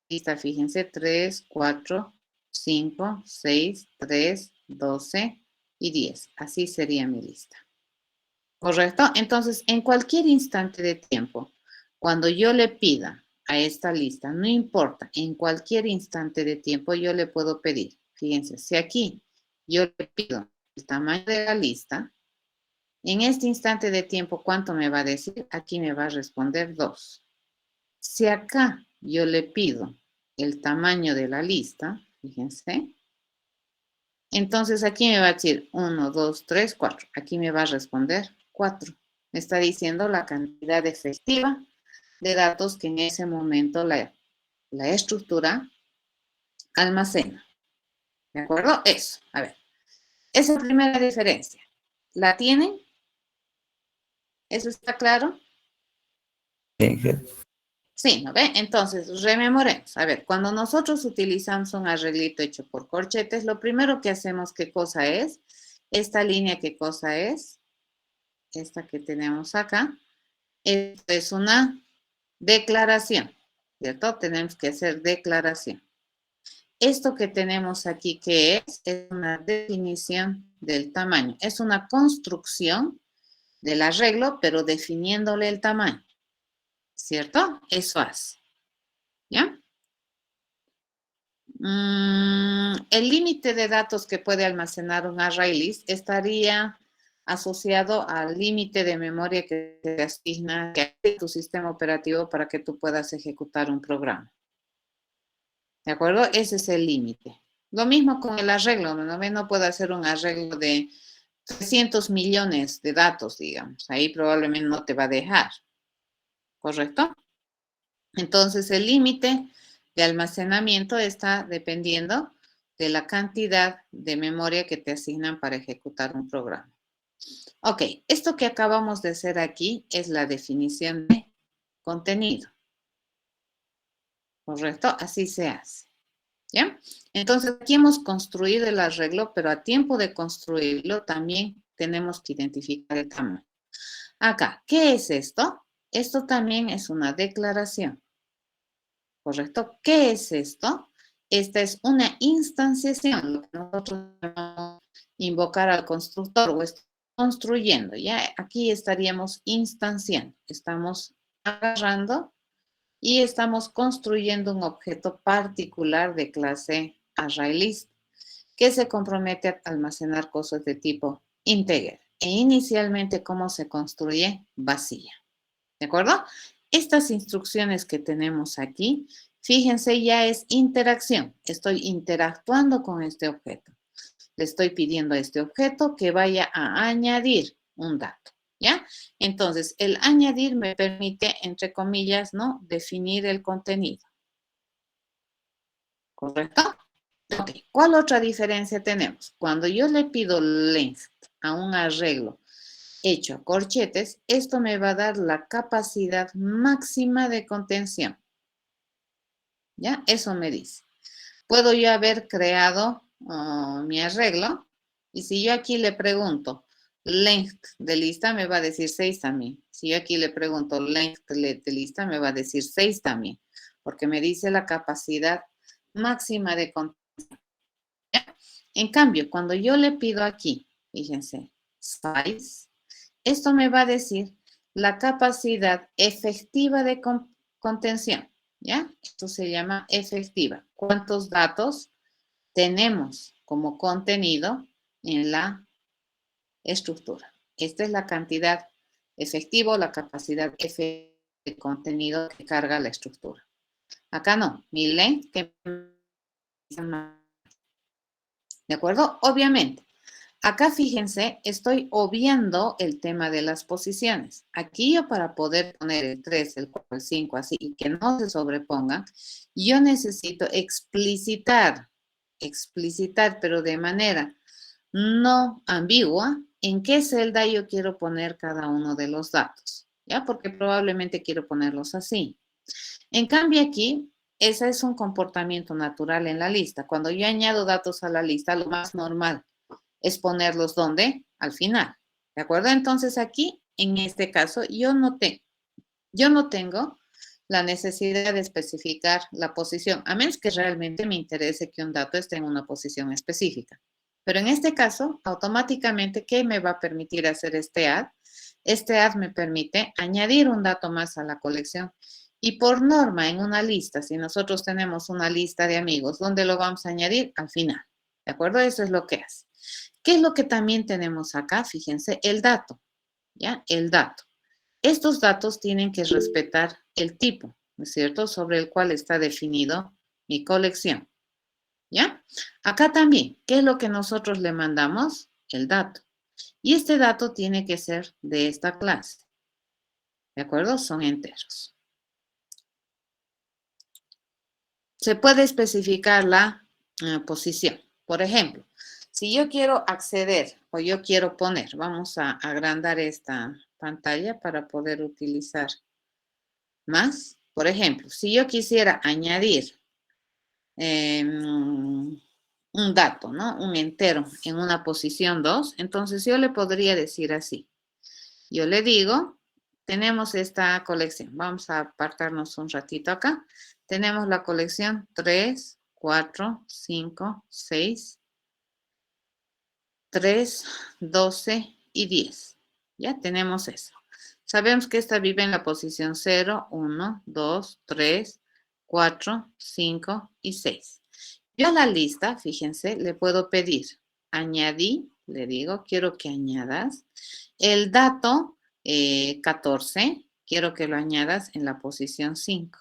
Lista, fíjense, 3, 4, 5, 6, 3, 12 y 10. Así sería mi lista. ¿Correcto? Entonces, en cualquier instante de tiempo, cuando yo le pida a esta lista, no importa, en cualquier instante de tiempo yo le puedo pedir. Fíjense, si aquí yo le pido el tamaño de la lista, en este instante de tiempo, ¿cuánto me va a decir? Aquí me va a responder 2. Si acá yo le pido el tamaño de la lista, fíjense, entonces aquí me va a decir 1, 2, 3, 4. Aquí me va a responder 4. Me está diciendo la cantidad efectiva de datos que en ese momento la estructura almacena. ¿De acuerdo? Eso. A ver. Esa es la primera diferencia. ¿La tienen? ¿Eso está claro? Inge. Sí, ¿no ve? Entonces, rememoremos. A ver, cuando nosotros utilizamos un arreglito hecho por corchetes, lo primero que hacemos, ¿qué cosa es? Esta línea, ¿qué cosa es? Esta que tenemos acá. Esto es una declaración, ¿cierto? Tenemos que hacer declaración. Esto que tenemos aquí, ¿qué es? Es una definición del tamaño. Es una construcción del arreglo, pero definiéndole el tamaño, ¿cierto? Eso hace, ¿ya? El límite de datos que puede almacenar un array list estaría asociado al límite de memoria que te asigna tu sistema operativo para que tú puedas ejecutar un programa. ¿De acuerdo? Ese es el límite. Lo mismo con el arreglo, ¿no? No puedo hacer un arreglo de 300 millones de datos, digamos. Ahí probablemente no te va a dejar. ¿Correcto? Entonces, el límite de almacenamiento está dependiendo de la cantidad de memoria que te asignan para ejecutar un programa. Ok, esto que acabamos de hacer aquí es la definición de contenido. ¿Correcto? Así se hace. ¿Ya? Entonces, aquí hemos construido el arreglo, pero a tiempo de construirlo también tenemos que identificar el tamaño. Acá, ¿qué es esto? Esto también es una declaración. ¿Correcto? ¿Qué es esto? Esta es una instanciación, lo que nosotros llamamos invocar al constructor o estoy construyendo, ya aquí estaríamos instanciando, estamos agarrando y estamos construyendo un objeto particular de clase ArrayList que se compromete a almacenar cosas de tipo integer. E inicialmente, ¿cómo se construye? Vacía. ¿De acuerdo? Estas instrucciones que tenemos aquí, fíjense, ya es interacción. Estoy interactuando con este objeto. Le estoy pidiendo a este objeto que vaya a añadir un dato. ¿Ya? Entonces, el añadir me permite, entre comillas, ¿no? Definir el contenido. ¿Correcto? Ok. ¿Cuál otra diferencia tenemos? Cuando yo le pido length a un arreglo hecho a corchetes, esto me va a dar la capacidad máxima de contención. ¿Ya? Eso me dice. Puedo yo haber creado mi arreglo y si yo aquí le pregunto length de lista, me va a decir 6 también. Si yo aquí le pregunto length de lista, me va a decir 6 también, porque me dice la capacidad máxima de contención. ¿Ya? En cambio, cuando yo le pido aquí, fíjense, size, esto me va a decir la capacidad efectiva de contención, ¿ya? Esto se llama efectiva. ¿Cuántos datos tenemos como contenido en la estructura? Esta es la cantidad efectiva o la capacidad efectiva de contenido que carga la estructura. Acá no, mi length, ¿de acuerdo? Obviamente. Acá fíjense, estoy obviando el tema de las posiciones. Aquí yo para poder poner el 3, el 4, el 5, así, y que no se sobrepongan, yo necesito explicitar, pero de manera no ambigua, en qué celda yo quiero poner cada uno de los datos, ¿ya? Porque probablemente quiero ponerlos así. En cambio aquí, ese es un comportamiento natural en la lista. Cuando yo añado datos a la lista, lo más normal es ponerlos ¿dónde? Al final. ¿De acuerdo? Entonces aquí, en este caso, yo no tengo la necesidad de especificar la posición, a menos que realmente me interese que un dato esté en una posición específica. Pero en este caso, automáticamente, ¿qué me va a permitir hacer este add? Este add me permite añadir un dato más a la colección. Y por norma, en una lista, si nosotros tenemos una lista de amigos, ¿dónde lo vamos a añadir? Al final. ¿De acuerdo? Eso es lo que hace. ¿Qué es lo que también tenemos acá? Fíjense, el dato, ¿ya? El dato. Estos datos tienen que respetar el tipo, ¿no es cierto?, sobre el cual está definido mi colección, ¿ya? Acá también, ¿qué es lo que nosotros le mandamos? El dato. Y este dato tiene que ser de esta clase, ¿de acuerdo? Son enteros. Se puede especificar la posición. Por ejemplo, si yo quiero acceder o yo quiero poner, vamos a agrandar esta pantalla para poder utilizar más. Por ejemplo, si yo quisiera añadir un dato, ¿no? Un entero en una posición 2, entonces yo le podría decir así. Yo le digo, tenemos esta colección. Vamos a apartarnos un ratito acá. Tenemos la colección 3, 4, 5, 6, 3, 12 y 10. Ya tenemos eso. Sabemos que esta vive en la posición 0, 1, 2, 3, 4, 5 y 6. Yo a la lista, fíjense, le puedo pedir, añadí, le digo, quiero que añadas el dato 14, quiero que lo añadas en la posición 5.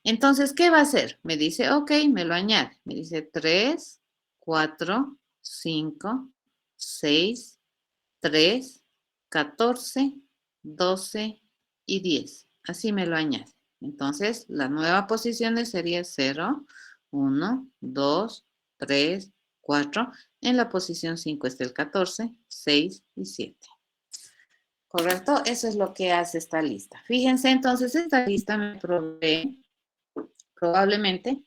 Entonces, ¿qué va a hacer? Me dice, ok, me lo añade. Me dice 3, 4, 5, 6, 3, 14, 12 y 10. Así me lo añade. Entonces, las nuevas posiciones serían 0, 1, 2, 3, 4. En la posición 5 está el 14, 6 y 7. ¿Correcto? Eso es lo que hace esta lista. Fíjense, entonces, esta lista me provee probablemente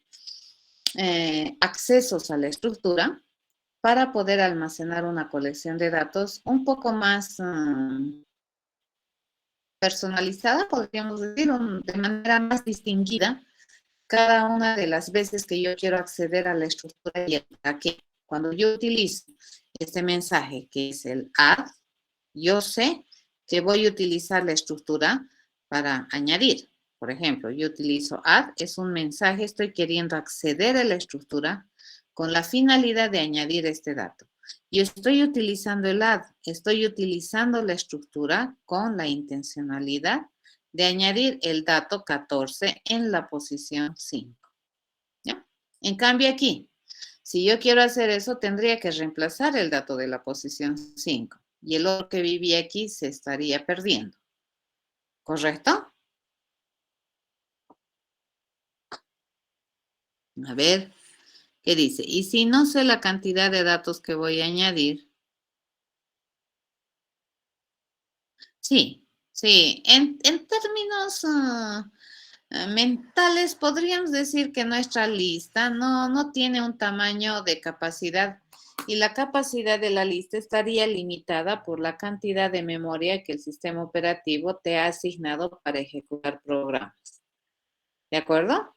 accesos a la estructura para poder almacenar una colección de datos un poco más personalizada, podríamos decir, de manera más distinguida, cada una de las veces que yo quiero acceder a la estructura y a qué. Cuando yo utilizo este mensaje que es el add, yo sé que voy a utilizar la estructura para añadir. Por ejemplo, yo utilizo add, es un mensaje, estoy queriendo acceder a la estructura con la finalidad de añadir este dato. Yo estoy utilizando el add, estoy utilizando la estructura con la intencionalidad de añadir el dato 14 en la posición 5. ¿Ya? En cambio aquí, si yo quiero hacer eso, tendría que reemplazar el dato de la posición 5 y el otro que vivía aquí se estaría perdiendo. ¿Correcto? A ver, ¿qué dice? Y si no sé la cantidad de datos que voy a añadir. Sí, sí. En términos mentales, podríamos decir que nuestra lista no tiene un tamaño de capacidad y la capacidad de la lista estaría limitada por la cantidad de memoria que el sistema operativo te ha asignado para ejecutar programas. ¿De acuerdo?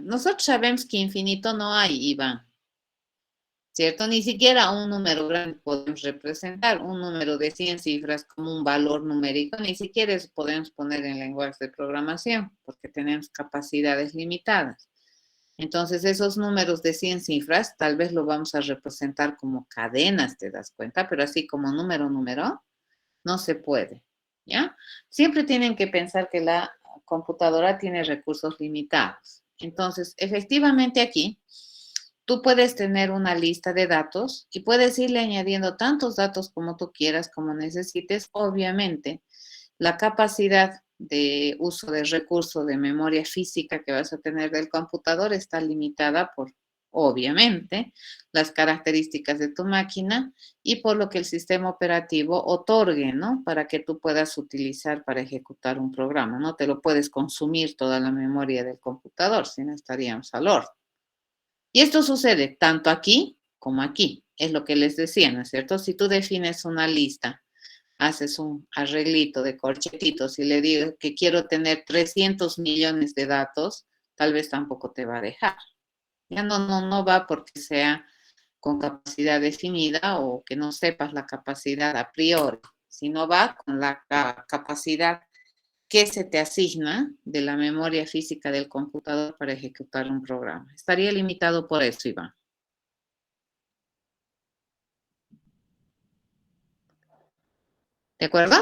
Nosotros sabemos que infinito no hay, Iván. ¿Cierto? Ni siquiera un número grande podemos representar, un número de 100 cifras como un valor numérico, ni siquiera eso podemos poner en lenguaje de programación, porque tenemos capacidades limitadas. Entonces, esos números de 100 cifras, tal vez lo vamos a representar como cadenas, ¿te das cuenta? Pero así como número, no se puede, ¿ya? Siempre tienen que pensar que la computadora tiene recursos limitados. Entonces, efectivamente aquí, tú puedes tener una lista de datos y puedes irle añadiendo tantos datos como tú quieras, como necesites. Obviamente, la capacidad de uso de recursos de memoria física que vas a tener del computador está limitada por, obviamente, las características de tu máquina y por lo que el sistema operativo otorgue, ¿no? Para que tú puedas utilizar para ejecutar un programa. No te lo puedes consumir toda la memoria del computador, si no estaríamos al horno. Y esto sucede tanto aquí como aquí. Es lo que les decía, ¿no es cierto? Si tú defines una lista, haces un arreglito de corchetitos y le digo que quiero tener 300 millones de datos, tal vez tampoco te va a dejar. Ya no va porque sea con capacidad definida o que no sepas la capacidad a priori, sino va con la capacidad que se te asigna de la memoria física del computador para ejecutar un programa. Estaría limitado por eso, Iván. ¿De acuerdo?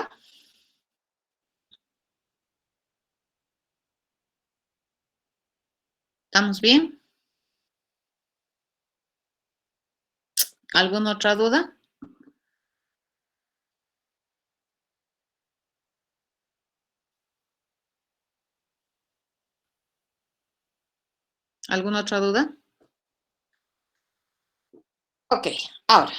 ¿Estamos bien? ¿Alguna otra duda? ¿Alguna otra duda? Ok, ahora,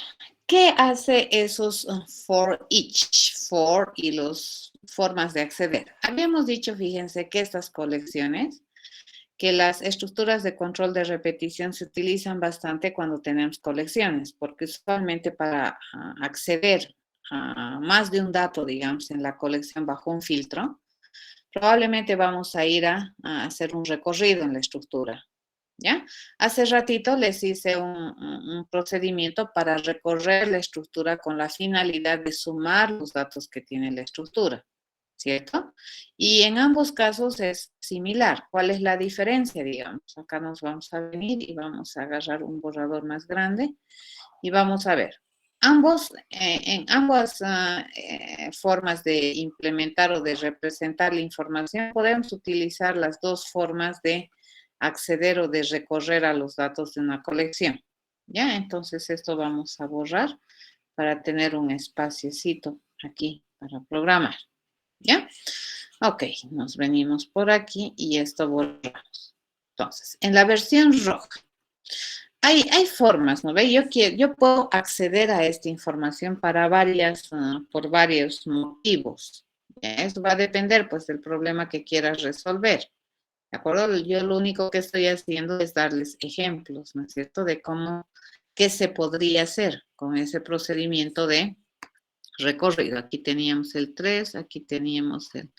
¿qué hace esos for each, for y las formas de acceder? Habíamos dicho, fíjense, que estas colecciones, que las estructuras de control de repetición se utilizan bastante cuando tenemos colecciones, porque usualmente para acceder a más de un dato, digamos, en la colección bajo un filtro, probablemente vamos a ir a hacer un recorrido en la estructura. ¿Ya? Hace ratito les hice un procedimiento para recorrer la estructura con la finalidad de sumar los datos que tiene la estructura, ¿cierto? Y en ambos casos es similar. ¿Cuál es la diferencia, digamos? Acá nos vamos a venir y vamos a agarrar un borrador más grande y vamos a ver. En ambas formas de implementar o de representar la información, podemos utilizar las dos formas de acceder o de recorrer a los datos de una colección. ¿Ya? Entonces esto vamos a borrar para tener un espaciecito aquí para programar. ¿Ya? Ok, nos venimos por aquí y esto borramos. Entonces, en la versión roja, hay formas, ¿no ve? Yo puedo acceder a esta información para por varios motivos. Eso va a depender, pues, del problema que quieras resolver. ¿De acuerdo? Yo lo único que estoy haciendo es darles ejemplos, ¿no es cierto? De qué se podría hacer con ese procedimiento de recorrido. Aquí teníamos el 3, aquí teníamos el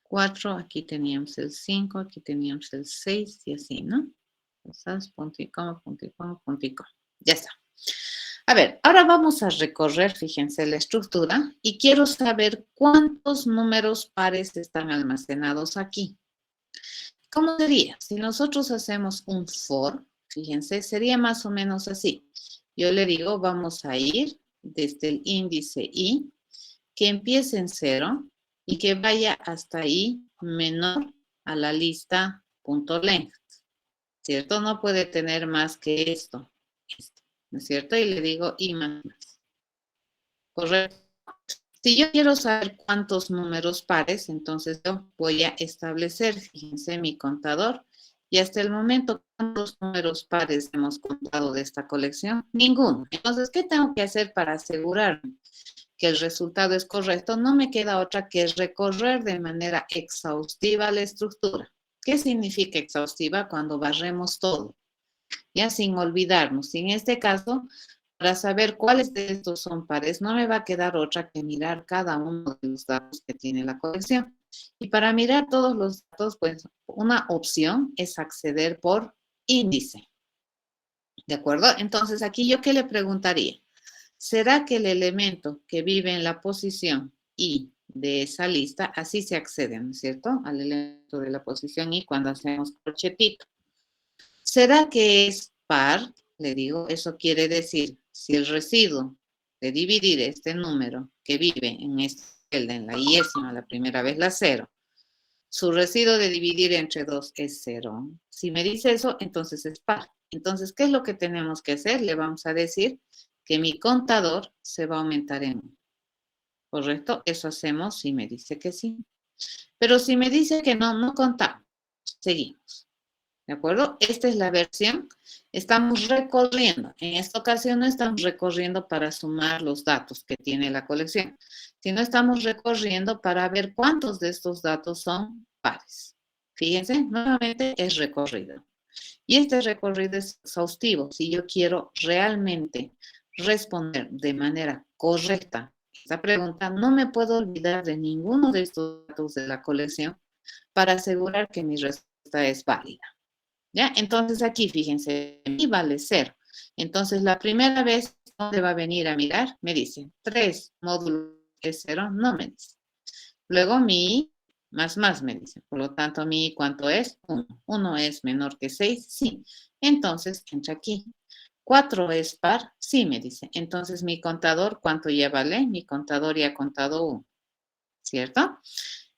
4, aquí teníamos el 5, aquí teníamos el 6 y así, ¿no? Punto y coma, punto y coma, punto y coma. Ya está. A ver, ahora vamos a recorrer, fíjense, la estructura y quiero saber cuántos números pares están almacenados aquí. ¿Cómo sería? Si nosotros hacemos un for, fíjense, sería más o menos así. Yo le digo, vamos a ir desde el índice i, que empiece en 0 y que vaya hasta i menor a la lista .length, ¿cierto? No puede tener más que esto, ¿no es cierto? Y le digo i más. Correcto. Si yo quiero saber cuántos números pares, entonces yo voy a establecer, fíjense, mi contador. Y hasta el momento, ¿cuántos números pares hemos contado de esta colección? Ninguno. Entonces, ¿qué tengo que hacer para asegurarme que el resultado es correcto? No me queda otra que recorrer de manera exhaustiva la estructura. ¿Qué significa exhaustiva? Cuando barremos todo, ya sin olvidarnos. Y en este caso, para saber cuáles de estos son pares, no me va a quedar otra que mirar cada uno de los datos que tiene la colección. Y para mirar todos los datos, pues una opción es acceder por índice. ¿De acuerdo? Entonces, aquí yo qué le preguntaría. ¿Será que el elemento que vive en la posición I de esa lista, así se accede, ¿no es cierto? Al elemento de la posición I cuando hacemos corchetito. ¿Será que es par? Le digo, eso quiere decir, si el residuo de dividir este número que vive en esta celda, en la iésima, la primera vez la 0, su residuo de dividir entre 2 es 0. Si me dice eso, entonces es par. Entonces, ¿qué es lo que tenemos que hacer? Le vamos a decir que mi contador se va a aumentar en 1. ¿Correcto? Eso hacemos si me dice que sí. Pero si me dice que no, no contamos. Seguimos. ¿De acuerdo? Esta es la versión. Estamos recorriendo. En esta ocasión no estamos recorriendo para sumar los datos que tiene la colección, sino estamos recorriendo para ver cuántos de estos datos son pares. Fíjense, nuevamente es recorrido. Y este recorrido es exhaustivo. Si yo quiero realmente responder de manera correcta esta pregunta, no me puedo olvidar de ninguno de estos datos de la colección para asegurar que mi respuesta es válida. ¿Ya? Entonces aquí, fíjense, mi vale 0. Entonces la primera vez, ¿dónde va a venir a mirar? Me dice 3 módulo es 0, no me dice. Luego mi más me dice. Por lo tanto, mi ¿cuánto es? 1. 1 es menor que 6, sí. Entonces entra aquí. 4 es par, sí me dice. Entonces mi contador, ¿cuánto ya vale? Mi contador ya ha contado 1, ¿cierto?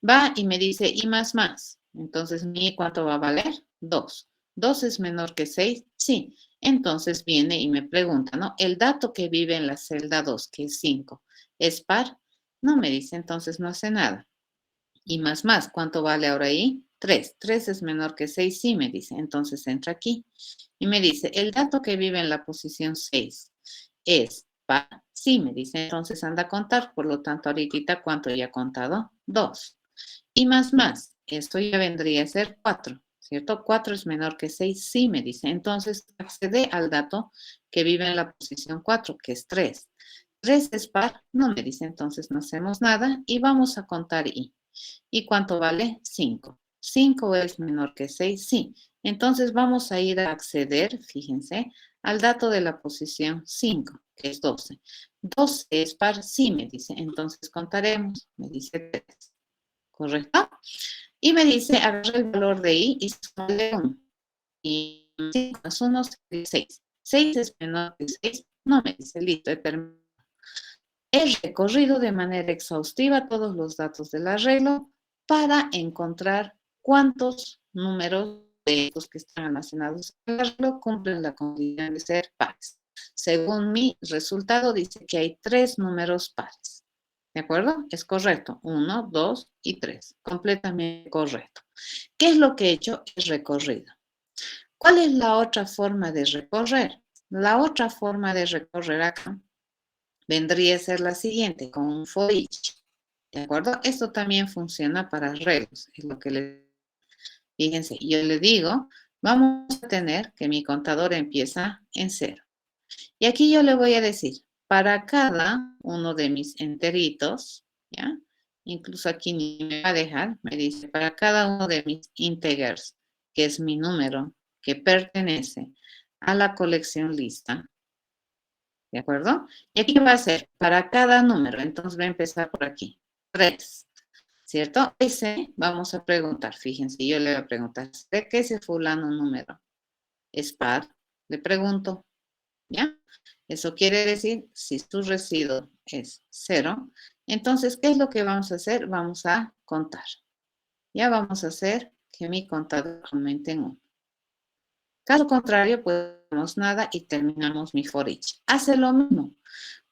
Va y me dice y más. Entonces mi ¿cuánto va a valer? 2. 2 es menor que 6, sí. Entonces viene y me pregunta, ¿no? El dato que vive en la celda 2, que es 5, ¿es par? No me dice, entonces no hace nada. Y más, ¿cuánto vale ahora ahí? 3. 3 es menor que 6, sí me dice. Entonces entra aquí. Y me dice, el dato que vive en la posición 6 es par. Sí me dice. Entonces anda a contar. Por lo tanto, ahorita, ¿cuánto ya ha contado? 2. Y más, esto ya vendría a ser 4, ¿cierto? 4 es menor que 6, sí me dice. Entonces accede al dato que vive en la posición 4, que es 3. 3 es par, no me dice, entonces no hacemos nada y vamos a contar i. ¿Y cuánto vale? 5. 5 es menor que 6, sí. Entonces vamos a ir a acceder, fíjense, al dato de la posición 5, que es 12. 12 es par, sí me dice. Entonces contaremos, me dice 3. ¿Correcto? Y me dice, agarra el valor de i y sale 1. Y 5 más 1 es 6. 6 es menor que 6. No me dice, listo, he terminado. He recorrido de manera exhaustiva todos los datos del arreglo para encontrar cuántos números de estos que están almacenados en el arreglo cumplen la condición de ser pares. Según mi resultado dice que hay 3 números pares. ¿De acuerdo? Es correcto. 1, 2 y 3. Completamente correcto. ¿Qué es lo que he hecho? Es recorrido. ¿Cuál es la otra forma de recorrer? La otra forma de recorrer acá vendría a ser la siguiente, con un for each. ¿De acuerdo? Esto también funciona para arreglos. Es lo que le... Fíjense, yo le digo, vamos a tener que mi contador empieza en 0. Y aquí yo le voy a decir, para cada uno de mis enteritos, ¿ya? Incluso aquí ni me va a dejar, me dice, para cada uno de mis integers, que es mi número, que pertenece a la colección lista, ¿De acuerdo? Y aquí va a ser para cada número. Entonces voy a empezar por aquí. 3. ¿Cierto? Ese vamos a preguntar. Fíjense, yo le voy a preguntar, ¿de qué ese fulano número es par? Le pregunto, ¿ya? Eso quiere decir, si su residuo es 0, entonces, ¿qué es lo que vamos a hacer? Vamos a contar. Ya vamos a hacer que mi contador aumente en 1. Caso contrario, pues no hacemos nada y terminamos mi for each. Hace lo mismo.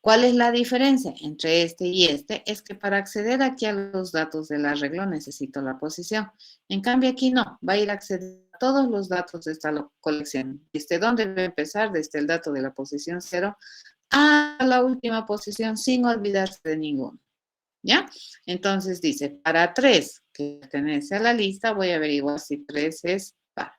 ¿Cuál es la diferencia entre este y este? Es que para acceder aquí a los datos del arreglo necesito la posición. En cambio aquí no, va a ir a acceder a todos los datos de esta colección. ¿Desde dónde va a empezar? Desde el dato de la posición 0 a la última posición sin olvidarse de ninguno. ¿Ya? Entonces dice, para 3 que pertenece a la lista, voy a averiguar si 3 es par.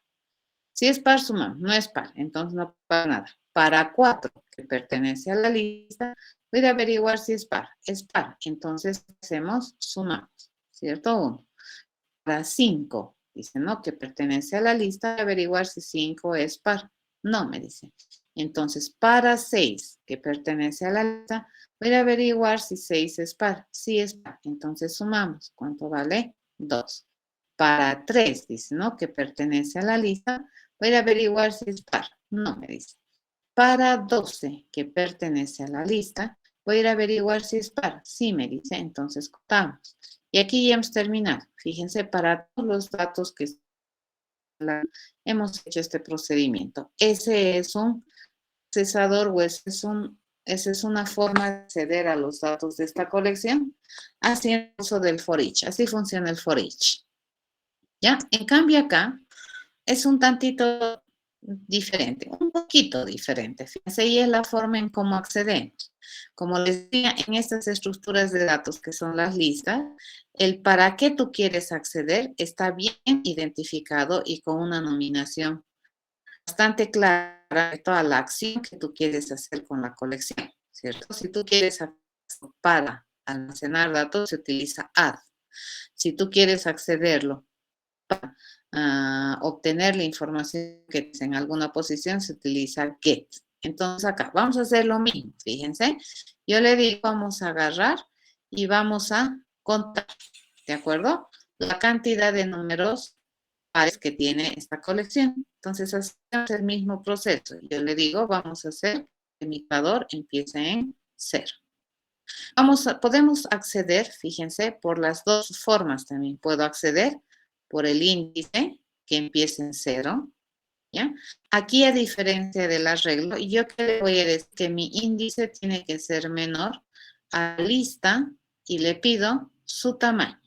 Si es par, sumamos. No es par, entonces no pasa nada. Para 4 que pertenece a la lista, voy a averiguar si es par. Es par, entonces hacemos, sumamos, ¿cierto? 1. Para 5, dice, ¿no? Que pertenece a la lista, voy a averiguar si 5 es par. No, me dice. Entonces, para 6 que pertenece a la lista, voy a averiguar si 6 es par. Sí es par, entonces sumamos. ¿Cuánto vale? 2. Para 3, dice, ¿no? Que pertenece a la lista, voy a averiguar si es par. No, me dice. Para 12, que pertenece a la lista, voy a ir a averiguar si es par. Sí, me dice, entonces contamos. Y aquí ya hemos terminado. Fíjense, para todos los datos que hemos hecho este procedimiento. Ese es un procesador o esa es una forma de acceder a los datos de esta colección haciendo uso del for each. Así funciona el for each. ¿Ya? En cambio acá es un tantito diferente, un poquito diferente. Fíjense, y es la forma en cómo accedemos. Como les decía, en estas estructuras de datos que son las listas, el para qué tú quieres acceder está bien identificado y con una nominación bastante clara de toda la acción que tú quieres hacer con la colección, ¿cierto? Si tú quieres para almacenar datos, se utiliza add. Si tú quieres accederlo para obtener la información que es en alguna posición, se utiliza get. Entonces acá vamos a hacer lo mismo, fíjense. Yo le digo, vamos a agarrar y vamos a contar, ¿de acuerdo? La cantidad de números pares que tiene esta colección. Entonces hacemos el mismo proceso. Yo le digo, vamos a hacer que mi ecuador empiece en 0. Podemos acceder, fíjense, por las dos formas también. Puedo acceder por el índice que empiece en 0, ¿ya? Aquí, a diferencia del arreglo, yo que le voy a decir que mi índice tiene que ser menor a la lista y le pido su tamaño,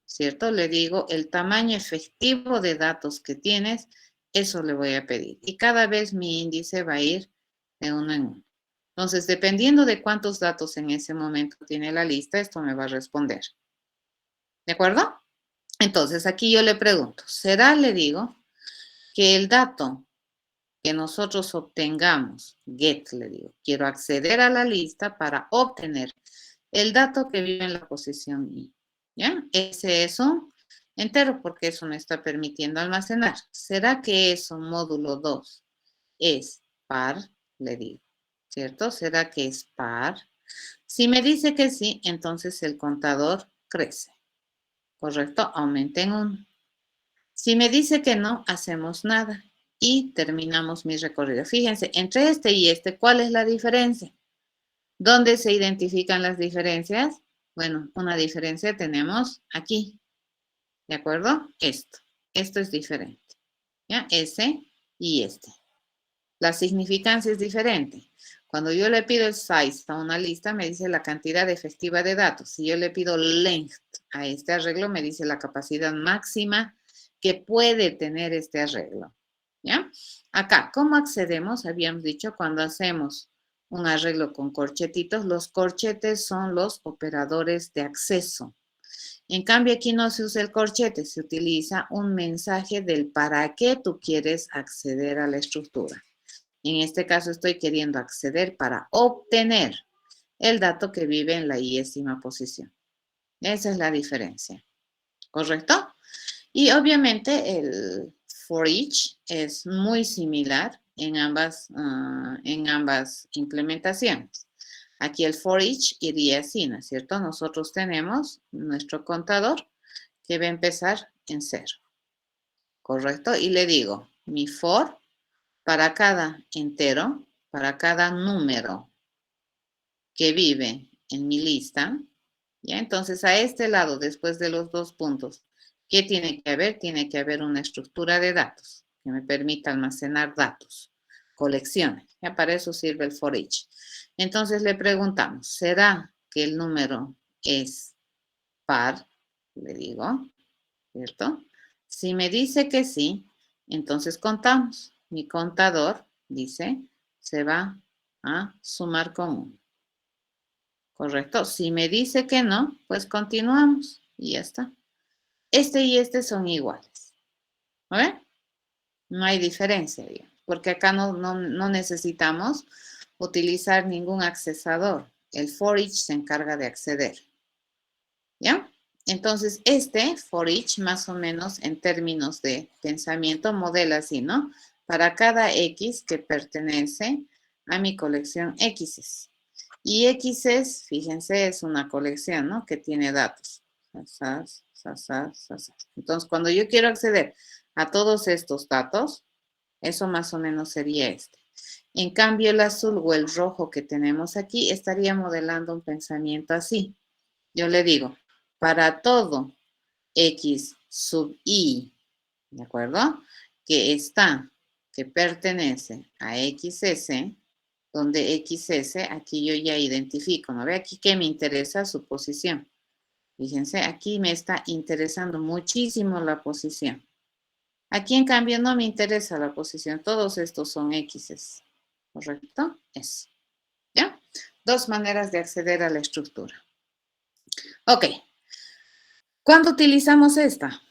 ¿cierto? Le digo el tamaño efectivo de datos que tienes, eso le voy a pedir. Y cada vez mi índice va a ir de uno en uno. Entonces, dependiendo de cuántos datos en ese momento tiene la lista, esto me va a responder. ¿De acuerdo? Entonces, aquí yo le pregunto, ¿será, le digo, que el dato que nosotros obtengamos, get, le digo, quiero acceder a la lista para obtener el dato que vive en la posición I, ¿ya? Ese es un entero porque eso me está permitiendo almacenar. ¿Será que eso, módulo 2, es par? Le digo, ¿cierto? ¿Será que es par? Si me dice que sí, entonces el contador crece, ¿correcto? Aumenta en 1. Si me dice que no, hacemos nada y terminamos mi recorrido. Fíjense, entre este y este, ¿cuál es la diferencia? ¿Dónde se identifican las diferencias? Bueno, una diferencia tenemos aquí, ¿de acuerdo? Esto es diferente, ¿ya? Ese y este. La significancia es diferente. Cuando yo le pido el size a una lista, me dice la cantidad efectiva de datos. Si yo le pido length a este arreglo, me dice la capacidad máxima que puede tener este arreglo, ¿ya? Acá, ¿cómo accedemos? Habíamos dicho, cuando hacemos un arreglo con corchetitos, los corchetes son los operadores de acceso. En cambio, aquí no se usa el corchete, se utiliza un mensaje del para qué tú quieres acceder a la estructura. En este caso estoy queriendo acceder para obtener el dato que vive en la iésima posición. Esa es la diferencia, ¿correcto? Y obviamente el for each es muy similar, en ambas implementaciones. Aquí el for each iría así, ¿no es cierto? Nosotros tenemos nuestro contador que va a empezar en 0. ¿Correcto? Y le digo, mi for para cada entero, para cada número que vive en mi lista, ¿ya? Entonces, a este lado, después de los 2 puntos, ¿qué tiene que haber? Tiene que haber una estructura de datos que me permita almacenar datos, colecciones. Ya para eso sirve el for each. Entonces, le preguntamos, ¿será que el número es par? Le digo, ¿cierto? Si me dice que sí, entonces contamos. Mi contador dice, se va a sumar con 1. ¿Correcto? Si me dice que no, pues continuamos y ya está. Este y este son iguales. ¿A ver? No hay diferencia, digamos, porque acá no necesitamos utilizar ningún accesador. El for each se encarga de acceder. ¿Ya? Entonces, este for each, más o menos en términos de pensamiento, modela así, ¿no? Para cada X que pertenece a mi colección X's. Y X's, fíjense, es una colección, ¿no? Que tiene datos. Entonces, cuando yo quiero acceder a todos estos datos, eso más o menos sería este. En cambio, el azul o el rojo que tenemos aquí estaría modelando un pensamiento así. Yo le digo, para todo X sub I, ¿de acuerdo? Que pertenece a XS, donde XS, aquí yo ya identifico, ¿no ve? Aquí que me interesa su posición. Fíjense, aquí me está interesando muchísimo la posición. Aquí, en cambio, no me interesa la posición. Todos estos son X's, ¿correcto? Eso. ¿Ya? 2 maneras de acceder a la estructura. Ok. ¿Cuándo utilizamos esta?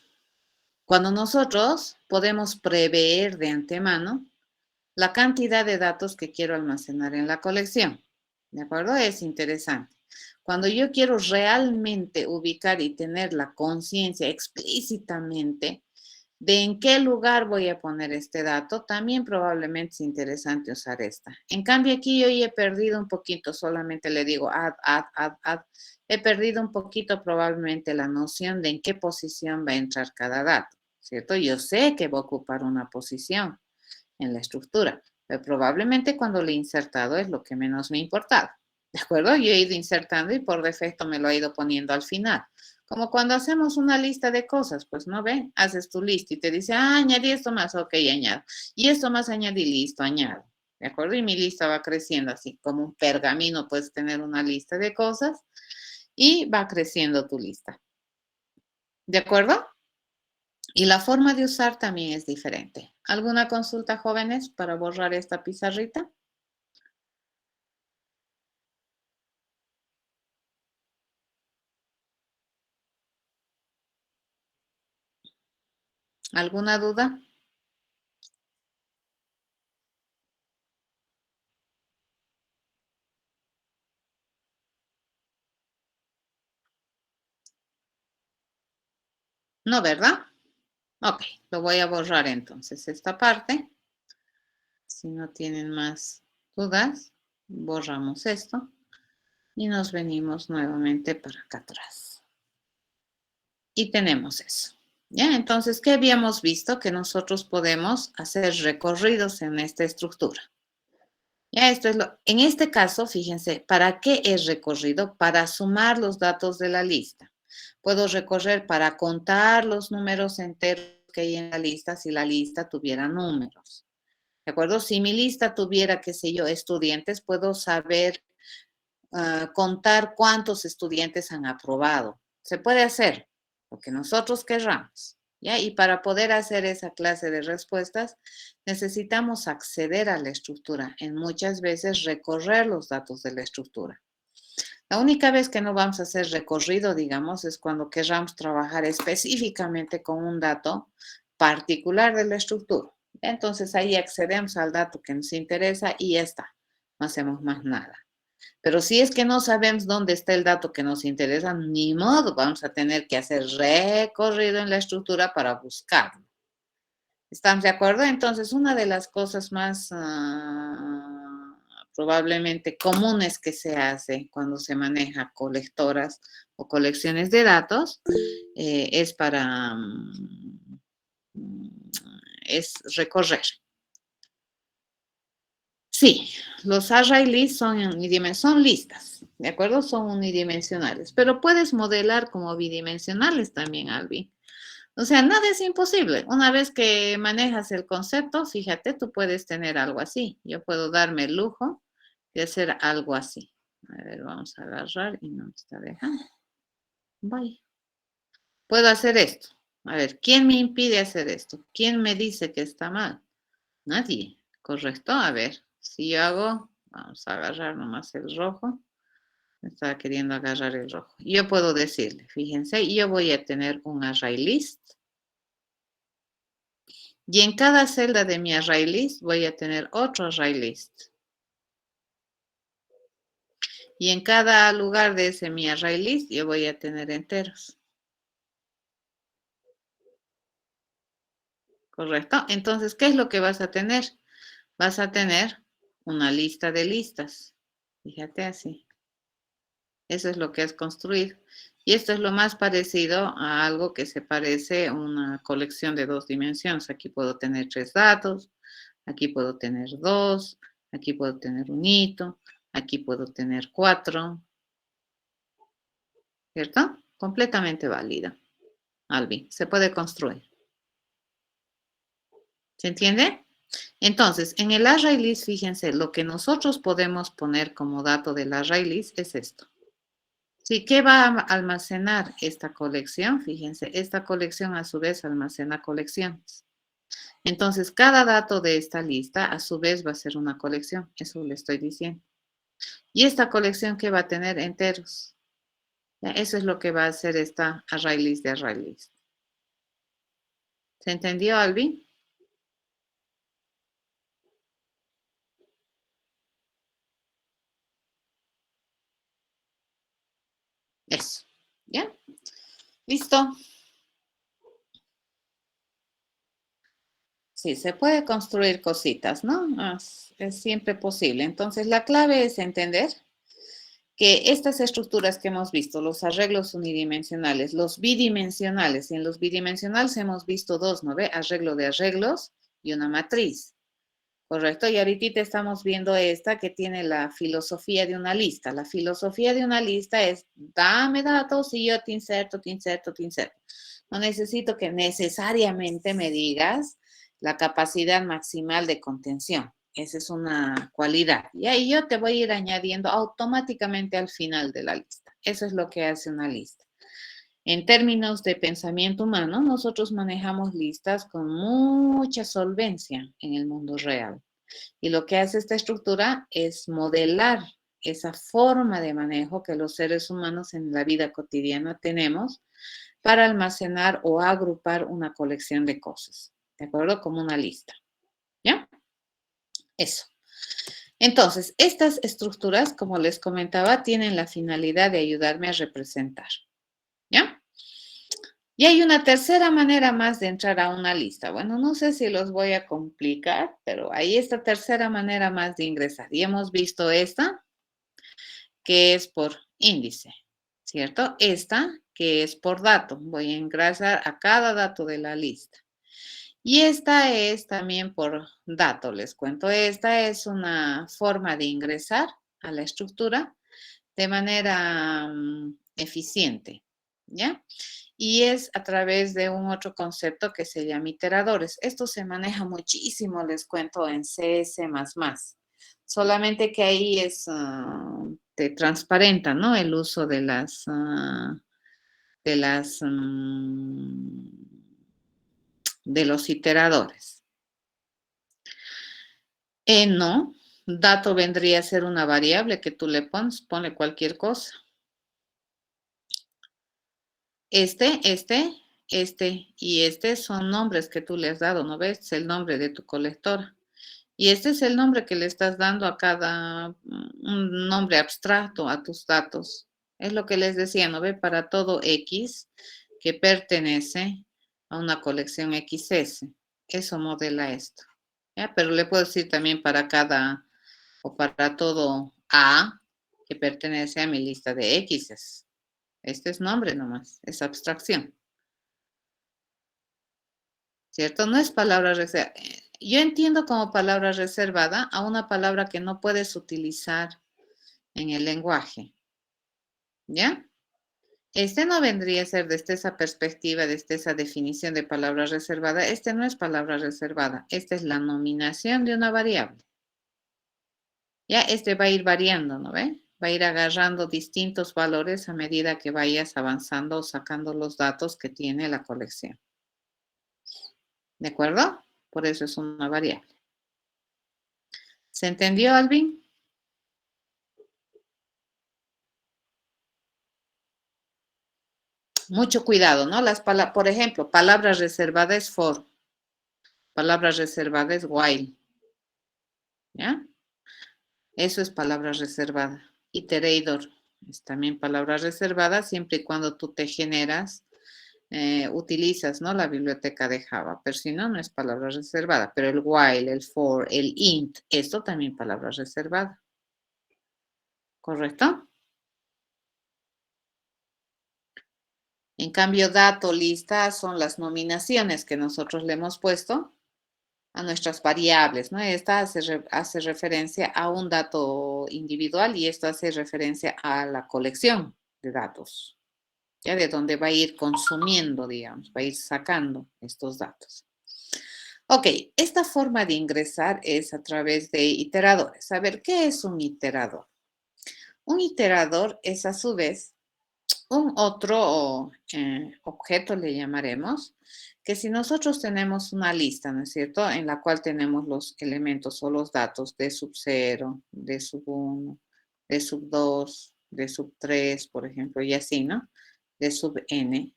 Cuando nosotros podemos prever de antemano la cantidad de datos que quiero almacenar en la colección. ¿De acuerdo? Es interesante. Cuando yo quiero realmente ubicar y tener la conciencia explícitamente de en qué lugar voy a poner este dato, también probablemente es interesante usar esta. En cambio, aquí yo ya he perdido un poquito, solamente le digo add. He perdido un poquito probablemente la noción de en qué posición va a entrar cada dato, ¿cierto? Yo sé que va a ocupar una posición en la estructura, pero probablemente cuando le he insertado es lo que menos me ha importado, ¿de acuerdo? Yo he ido insertando y por defecto me lo he ido poniendo al final. Como cuando hacemos una lista de cosas, pues no ven, haces tu lista y te dice, añadí esto más, ok, añado. Y esto más añadí, listo, añado. ¿De acuerdo? Y mi lista va creciendo así, como un pergamino, puedes tener una lista de cosas y va creciendo tu lista. ¿De acuerdo? Y la forma de usar también es diferente. ¿Alguna consulta, jóvenes, para borrar esta pizarrita? ¿Alguna duda? No, ¿verdad? Ok, lo voy a borrar entonces esta parte. Si no tienen más dudas, borramos esto y nos venimos nuevamente para acá atrás. Y tenemos eso. ¿Ya? Entonces, ¿qué habíamos visto? Que nosotros podemos hacer recorridos en esta estructura. Ya, en este caso, fíjense, ¿para qué es recorrido? Para sumar los datos de la lista. Puedo recorrer para contar los números enteros que hay en la lista si la lista tuviera números. ¿De acuerdo? Si mi lista tuviera, qué sé yo, estudiantes, puedo saber contar cuántos estudiantes han aprobado. Se puede hacer, lo que nosotros querramos. ¿Ya? Y para poder hacer esa clase de respuestas, necesitamos acceder a la estructura. En muchas veces recorrer los datos de la estructura. La única vez que no vamos a hacer recorrido, digamos, es cuando querramos trabajar específicamente con un dato particular de la estructura. Entonces ahí accedemos al dato que nos interesa y ya está. No hacemos más nada. Pero si es que no sabemos dónde está el dato que nos interesa, ni modo, vamos a tener que hacer recorrido en la estructura para buscarlo. ¿Están de acuerdo? Entonces, una de las cosas más probablemente comunes que se hace cuando se maneja colectoras o colecciones de datos es para es recorrer. Sí, los array lists son listas, ¿de acuerdo? Son unidimensionales, pero puedes modelar como bidimensionales también, Albi. O sea, nada es imposible. Una vez que manejas el concepto, fíjate, tú puedes tener algo así. Yo puedo darme el lujo de hacer algo así. A ver, vamos a agarrar y no me está dejando. Bye. Puedo hacer esto. A ver, ¿quién me impide hacer esto? ¿Quién me dice que está mal? Nadie. ¿Correcto? A ver, si yo hago, vamos a agarrar nomás el rojo. Me estaba queriendo agarrar el rojo. Yo puedo decirle, fíjense, yo voy a tener un array list. Y en cada celda de mi array list voy a tener otro array list. Y en cada lugar de ese mi array list yo voy a tener enteros. ¿Correcto? Entonces, ¿qué es lo que vas a tener? Vas a tener una lista de listas. Fíjate así. Eso es lo que has construido. Y esto es lo más parecido a algo que se parece a una colección de 2 dimensiones. Aquí puedo tener 3 datos, aquí puedo tener 2, aquí puedo tener un hito, aquí puedo tener 4, ¿cierto? Completamente válida, Albi. Se puede construir. ¿Se entiende? Entonces, en el array list, fíjense, lo que nosotros podemos poner como dato del array list es esto. Sí, ¿qué va a almacenar esta colección? Fíjense, esta colección a su vez almacena colecciones. Entonces, cada dato de esta lista a su vez va a ser una colección. Eso le estoy diciendo. Y esta colección que va a tener enteros. ¿Ya? Eso es lo que va a hacer esta array list de array list. ¿Se entendió, Alvin? Eso. ¿Ya? ¿Listo? Sí, se puede construir cositas, ¿no? Es siempre posible. Entonces, la clave es entender que estas estructuras que hemos visto, los arreglos unidimensionales, los bidimensionales, y en los bidimensionales hemos visto dos, ¿no ve? Arreglo de arreglos y una matriz, ¿correcto? Y ahorita estamos viendo esta que tiene la filosofía de una lista. La filosofía de una lista es, dame datos y yo te inserto, te inserto, te inserto. No necesito que necesariamente me digas la capacidad maximal de contención. Esa es una cualidad. Y ahí yo te voy a ir añadiendo automáticamente al final de la lista. Eso es lo que hace una lista. En términos de pensamiento humano, nosotros manejamos listas con mucha solvencia en el mundo real. Y lo que hace esta estructura es modelar esa forma de manejo que los seres humanos en la vida cotidiana tenemos para almacenar o agrupar una colección de cosas. ¿De acuerdo? Como una lista. ¿Ya? Eso. Entonces, estas estructuras, como les comentaba, tienen la finalidad de ayudarme a representar. ¿Ya? Y hay una tercera manera más de entrar a una lista. Bueno, no sé si los voy a complicar, pero hay esta tercera manera más de ingresar. Y hemos visto esta, que es por índice, ¿cierto? Esta, que es por dato. Voy a ingresar a cada dato de la lista. Y esta es también por dato, les cuento. Esta es una forma de ingresar a la estructura de manera eficiente, ¿ya? Y es a través de un otro concepto que se llama iteradores. Esto se maneja muchísimo, les cuento, en C, C++. Solamente que ahí te transparenta, ¿no? El uso de de los iteradores. No, dato vendría a ser una variable que tú le pones, ponle cualquier cosa. Este y este son nombres que tú le has dado, ¿no ves? Es el nombre de tu colectora. Y este es el nombre que le estás dando a un nombre abstracto a tus datos. Es lo que les decía, ¿no ve? Para todo X que pertenece a una colección XS. Eso modela esto. ¿Ya? Pero le puedo decir también para cada o para todo A que pertenece a mi lista de X's. Este es nombre nomás, es abstracción. ¿Cierto? No es palabra reservada. Yo entiendo como palabra reservada a una palabra que no puedes utilizar en el lenguaje. ¿Ya? Este no vendría a ser desde esa perspectiva, desde esa definición de palabra reservada. Este no es palabra reservada. Esta es la nominación de una variable. Ya, este va a ir variando, ¿no ve? Va a ir agarrando distintos valores a medida que vayas avanzando o sacando los datos que tiene la colección. ¿De acuerdo? Por eso es una variable. ¿Se entendió, Alvin? Mucho cuidado, ¿no? Por ejemplo, palabras reservadas for, palabras reservadas while. ¿Ya? Eso es palabra reservada. Iterator es también palabra reservada siempre y cuando tú te generas, utilizas, ¿no? La biblioteca de Java, pero si no, no es palabra reservada. Pero el while, el for, el int, esto también palabra reservada. ¿Correcto? En cambio, dato, lista son las nominaciones que nosotros le hemos puesto a nuestras variables, ¿no? Esta hace referencia a un dato individual y esto hace referencia a la colección de datos, ya de donde va a ir consumiendo, digamos, va a ir sacando estos datos. Ok, esta forma de ingresar es a través de iteradores. A ver, ¿qué es un iterador? Un iterador es a su vez un otro objeto, le llamaremos, que si nosotros tenemos una lista, ¿no es cierto?, en la cual tenemos los elementos o los datos de sub 0, de sub 1, de sub 2, de sub 3, por ejemplo, y así, ¿no?, de sub n.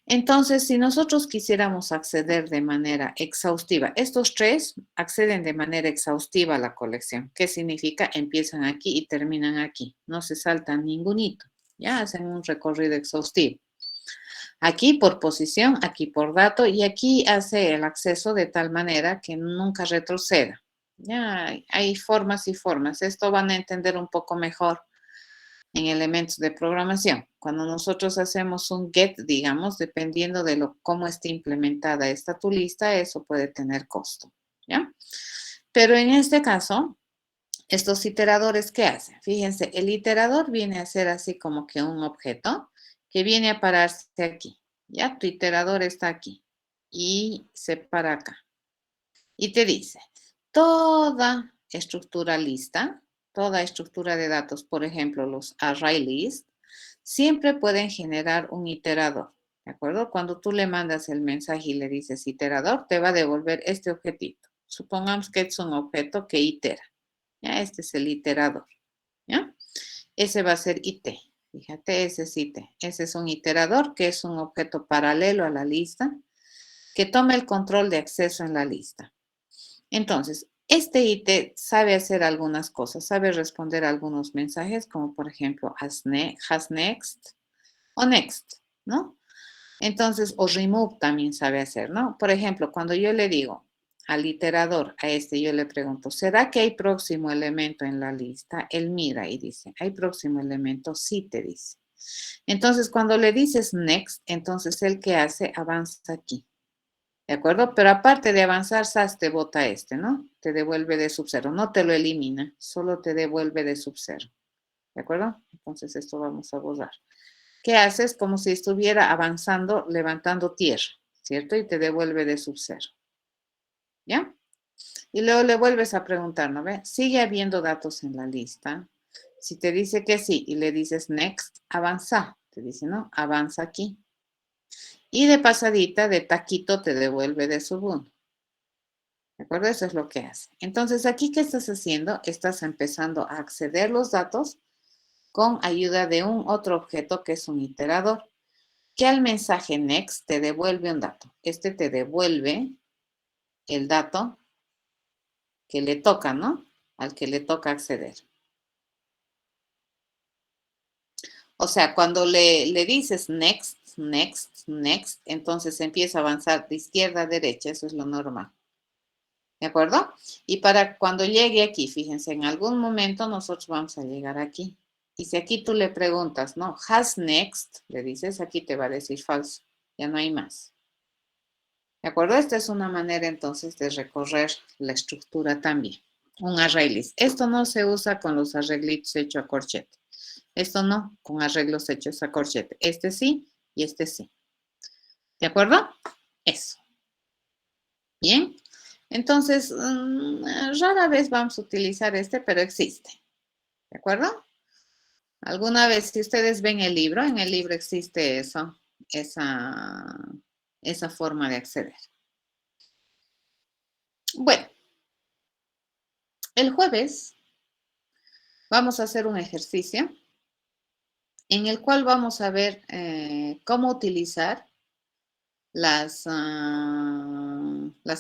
Entonces, si nosotros quisiéramos acceder de manera exhaustiva, estos tres acceden de manera exhaustiva a la colección. ¿Qué significa? Empiezan aquí y terminan aquí. No se saltan ningún hito. Ya hacen un recorrido exhaustivo. Aquí por posición, aquí por dato y aquí hace el acceso de tal manera que nunca retroceda. Ya hay formas y formas. Esto van a entender un poco mejor en elementos de programación. Cuando nosotros hacemos un get, digamos, dependiendo de cómo esté implementada esta tu lista, eso puede tener costo. ¿Ya? Pero en este caso, estos iteradores, ¿qué hacen? Fíjense, el iterador viene a ser así como que un objeto que viene a pararse aquí. Ya, tu iterador está aquí y se para acá. Y te dice, toda estructura lista, toda estructura de datos, por ejemplo, los array list, siempre pueden generar un iterador. ¿De acuerdo? Cuando tú le mandas el mensaje y le dices iterador, te va a devolver este objetito. Supongamos que es un objeto que itera. ¿Ya? Este es el iterador. ¿Ya? Ese va a ser IT. Fíjate, ese es IT. Ese es un iterador que es un objeto paralelo a la lista que toma el control de acceso en la lista. Entonces, este IT sabe hacer algunas cosas, sabe responder a algunos mensajes, como por ejemplo, has next o next, ¿no? Entonces, o remove también sabe hacer, ¿no? Por ejemplo, cuando yo le digo al iterador, a este, yo le pregunto, ¿será que hay próximo elemento en la lista? Él mira y dice, ¿hay próximo elemento? Sí, te dice. Entonces, cuando le dices next, entonces él que hace, avanza aquí. ¿De acuerdo? Pero aparte de avanzar, SAS te bota este, ¿no? Te devuelve de sub 0. No te lo elimina, solo te devuelve de sub 0. ¿De acuerdo? Entonces esto vamos a borrar. ¿Qué haces? Como si estuviera avanzando, levantando tierra, ¿cierto? Y te devuelve de sub 0. ¿Ya? Y luego le vuelves a preguntar, ¿no ve? ¿Sigue habiendo datos en la lista? Si te dice que sí y le dices next, avanza. Te dice, ¿no? Avanza aquí. Y de pasadita, de taquito, te devuelve de sub 1. ¿De acuerdo? Eso es lo que hace. Entonces, aquí, ¿qué estás haciendo? Estás empezando a acceder los datos con ayuda de un otro objeto que es un iterador, que al mensaje next te devuelve un dato. Este te devuelve el dato que le toca, ¿no? Al que le toca acceder. O sea, cuando le dices next, next, next. Entonces empieza a avanzar de izquierda a derecha, eso es lo normal. ¿De acuerdo? Y para cuando llegue aquí, fíjense, en algún momento nosotros vamos a llegar aquí. Y si aquí tú le preguntas, ¿no? Has next, le dices, aquí te va a decir falso. Ya no hay más. ¿De acuerdo? Esta es una manera entonces de recorrer la estructura también. Un array list. Esto no se usa con los arreglitos hechos a corchete. Esto no, con arreglos hechos a corchete. Este sí y este sí. ¿De acuerdo? Eso. Bien. Entonces, rara vez vamos a utilizar este, pero existe. ¿De acuerdo? Alguna vez, si ustedes ven el libro, en el libro existe eso, esa forma de acceder. Bueno, el jueves vamos a hacer un ejercicio en el cual vamos a ver cómo utilizar las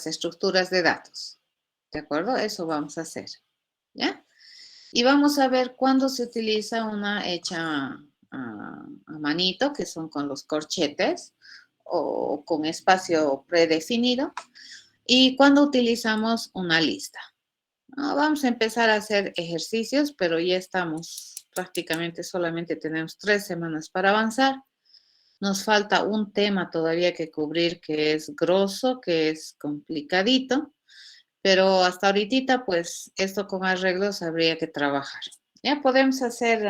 estructuras de datos. ¿De acuerdo? Eso vamos a hacer. ¿Ya? Y vamos a ver cuándo se utiliza una hecha a manito, que son con los corchetes o con espacio predefinido, y cuándo utilizamos una lista. Vamos a empezar a hacer ejercicios, pero ya estamos prácticamente, solamente tenemos 3 semanas para avanzar. Nos falta un tema todavía que cubrir que es grosso, que es complicadito, pero hasta ahorita, pues, esto con arreglos habría que trabajar. Ya podemos hacer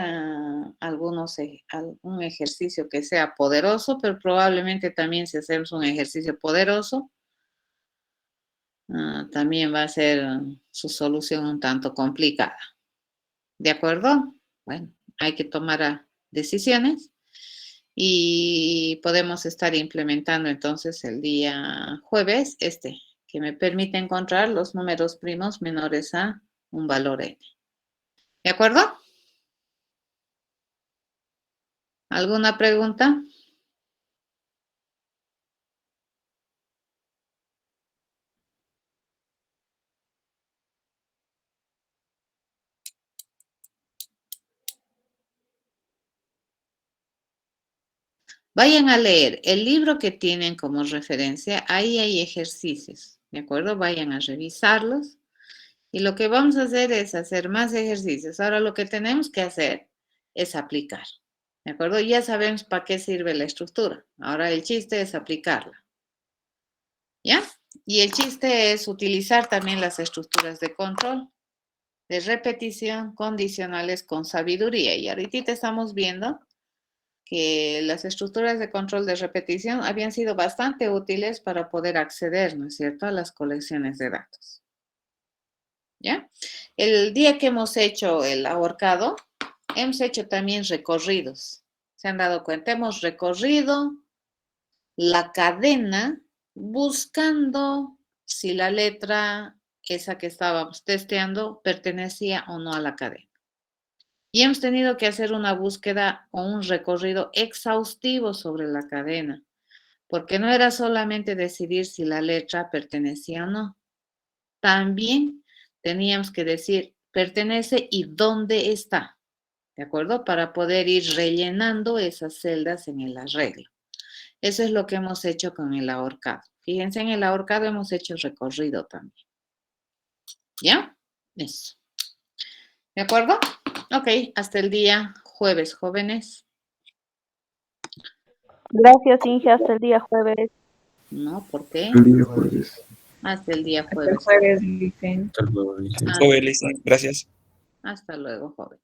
un ejercicio que sea poderoso, pero probablemente también si hacemos un ejercicio poderoso, también va a ser su solución un tanto complicada. ¿De acuerdo? Bueno, hay que tomar decisiones y podemos estar implementando entonces el día jueves que me permite encontrar los números primos menores a un valor n. ¿De acuerdo? ¿Alguna pregunta? Vayan a leer el libro que tienen como referencia. Ahí hay ejercicios, ¿de acuerdo? Vayan a revisarlos. Y lo que vamos a hacer es hacer más ejercicios. Ahora lo que tenemos que hacer es aplicar, ¿de acuerdo? Ya sabemos para qué sirve la estructura. Ahora el chiste es aplicarla, ¿ya? Y el chiste es utilizar también las estructuras de control, de repetición, condicionales con sabiduría. Y ahorita estamos viendo que las estructuras de control de repetición habían sido bastante útiles para poder acceder, ¿no es cierto?, a las colecciones de datos. ¿Ya? El día que hemos hecho el ahorcado, hemos hecho también recorridos. ¿Se han dado cuenta? Hemos recorrido la cadena buscando si la letra esa que estábamos testeando pertenecía o no a la cadena. Y hemos tenido que hacer una búsqueda o un recorrido exhaustivo sobre la cadena, porque no era solamente decidir si la letra pertenecía o no. También teníamos que decir pertenece y dónde está, ¿de acuerdo? Para poder ir rellenando esas celdas en el arreglo. Eso es lo que hemos hecho con el ahorcado. Fíjense, en el ahorcado hemos hecho recorrido también. ¿Ya? Eso. ¿De acuerdo? Ok, hasta el día jueves, jóvenes. Gracias, Inge, hasta el día jueves. No, ¿por qué? El día jueves. Hasta el día Hasta el jueves. jueves, dicen. Hasta luego, dije. Ah, Joven, listo. Gracias. hasta luego, joven.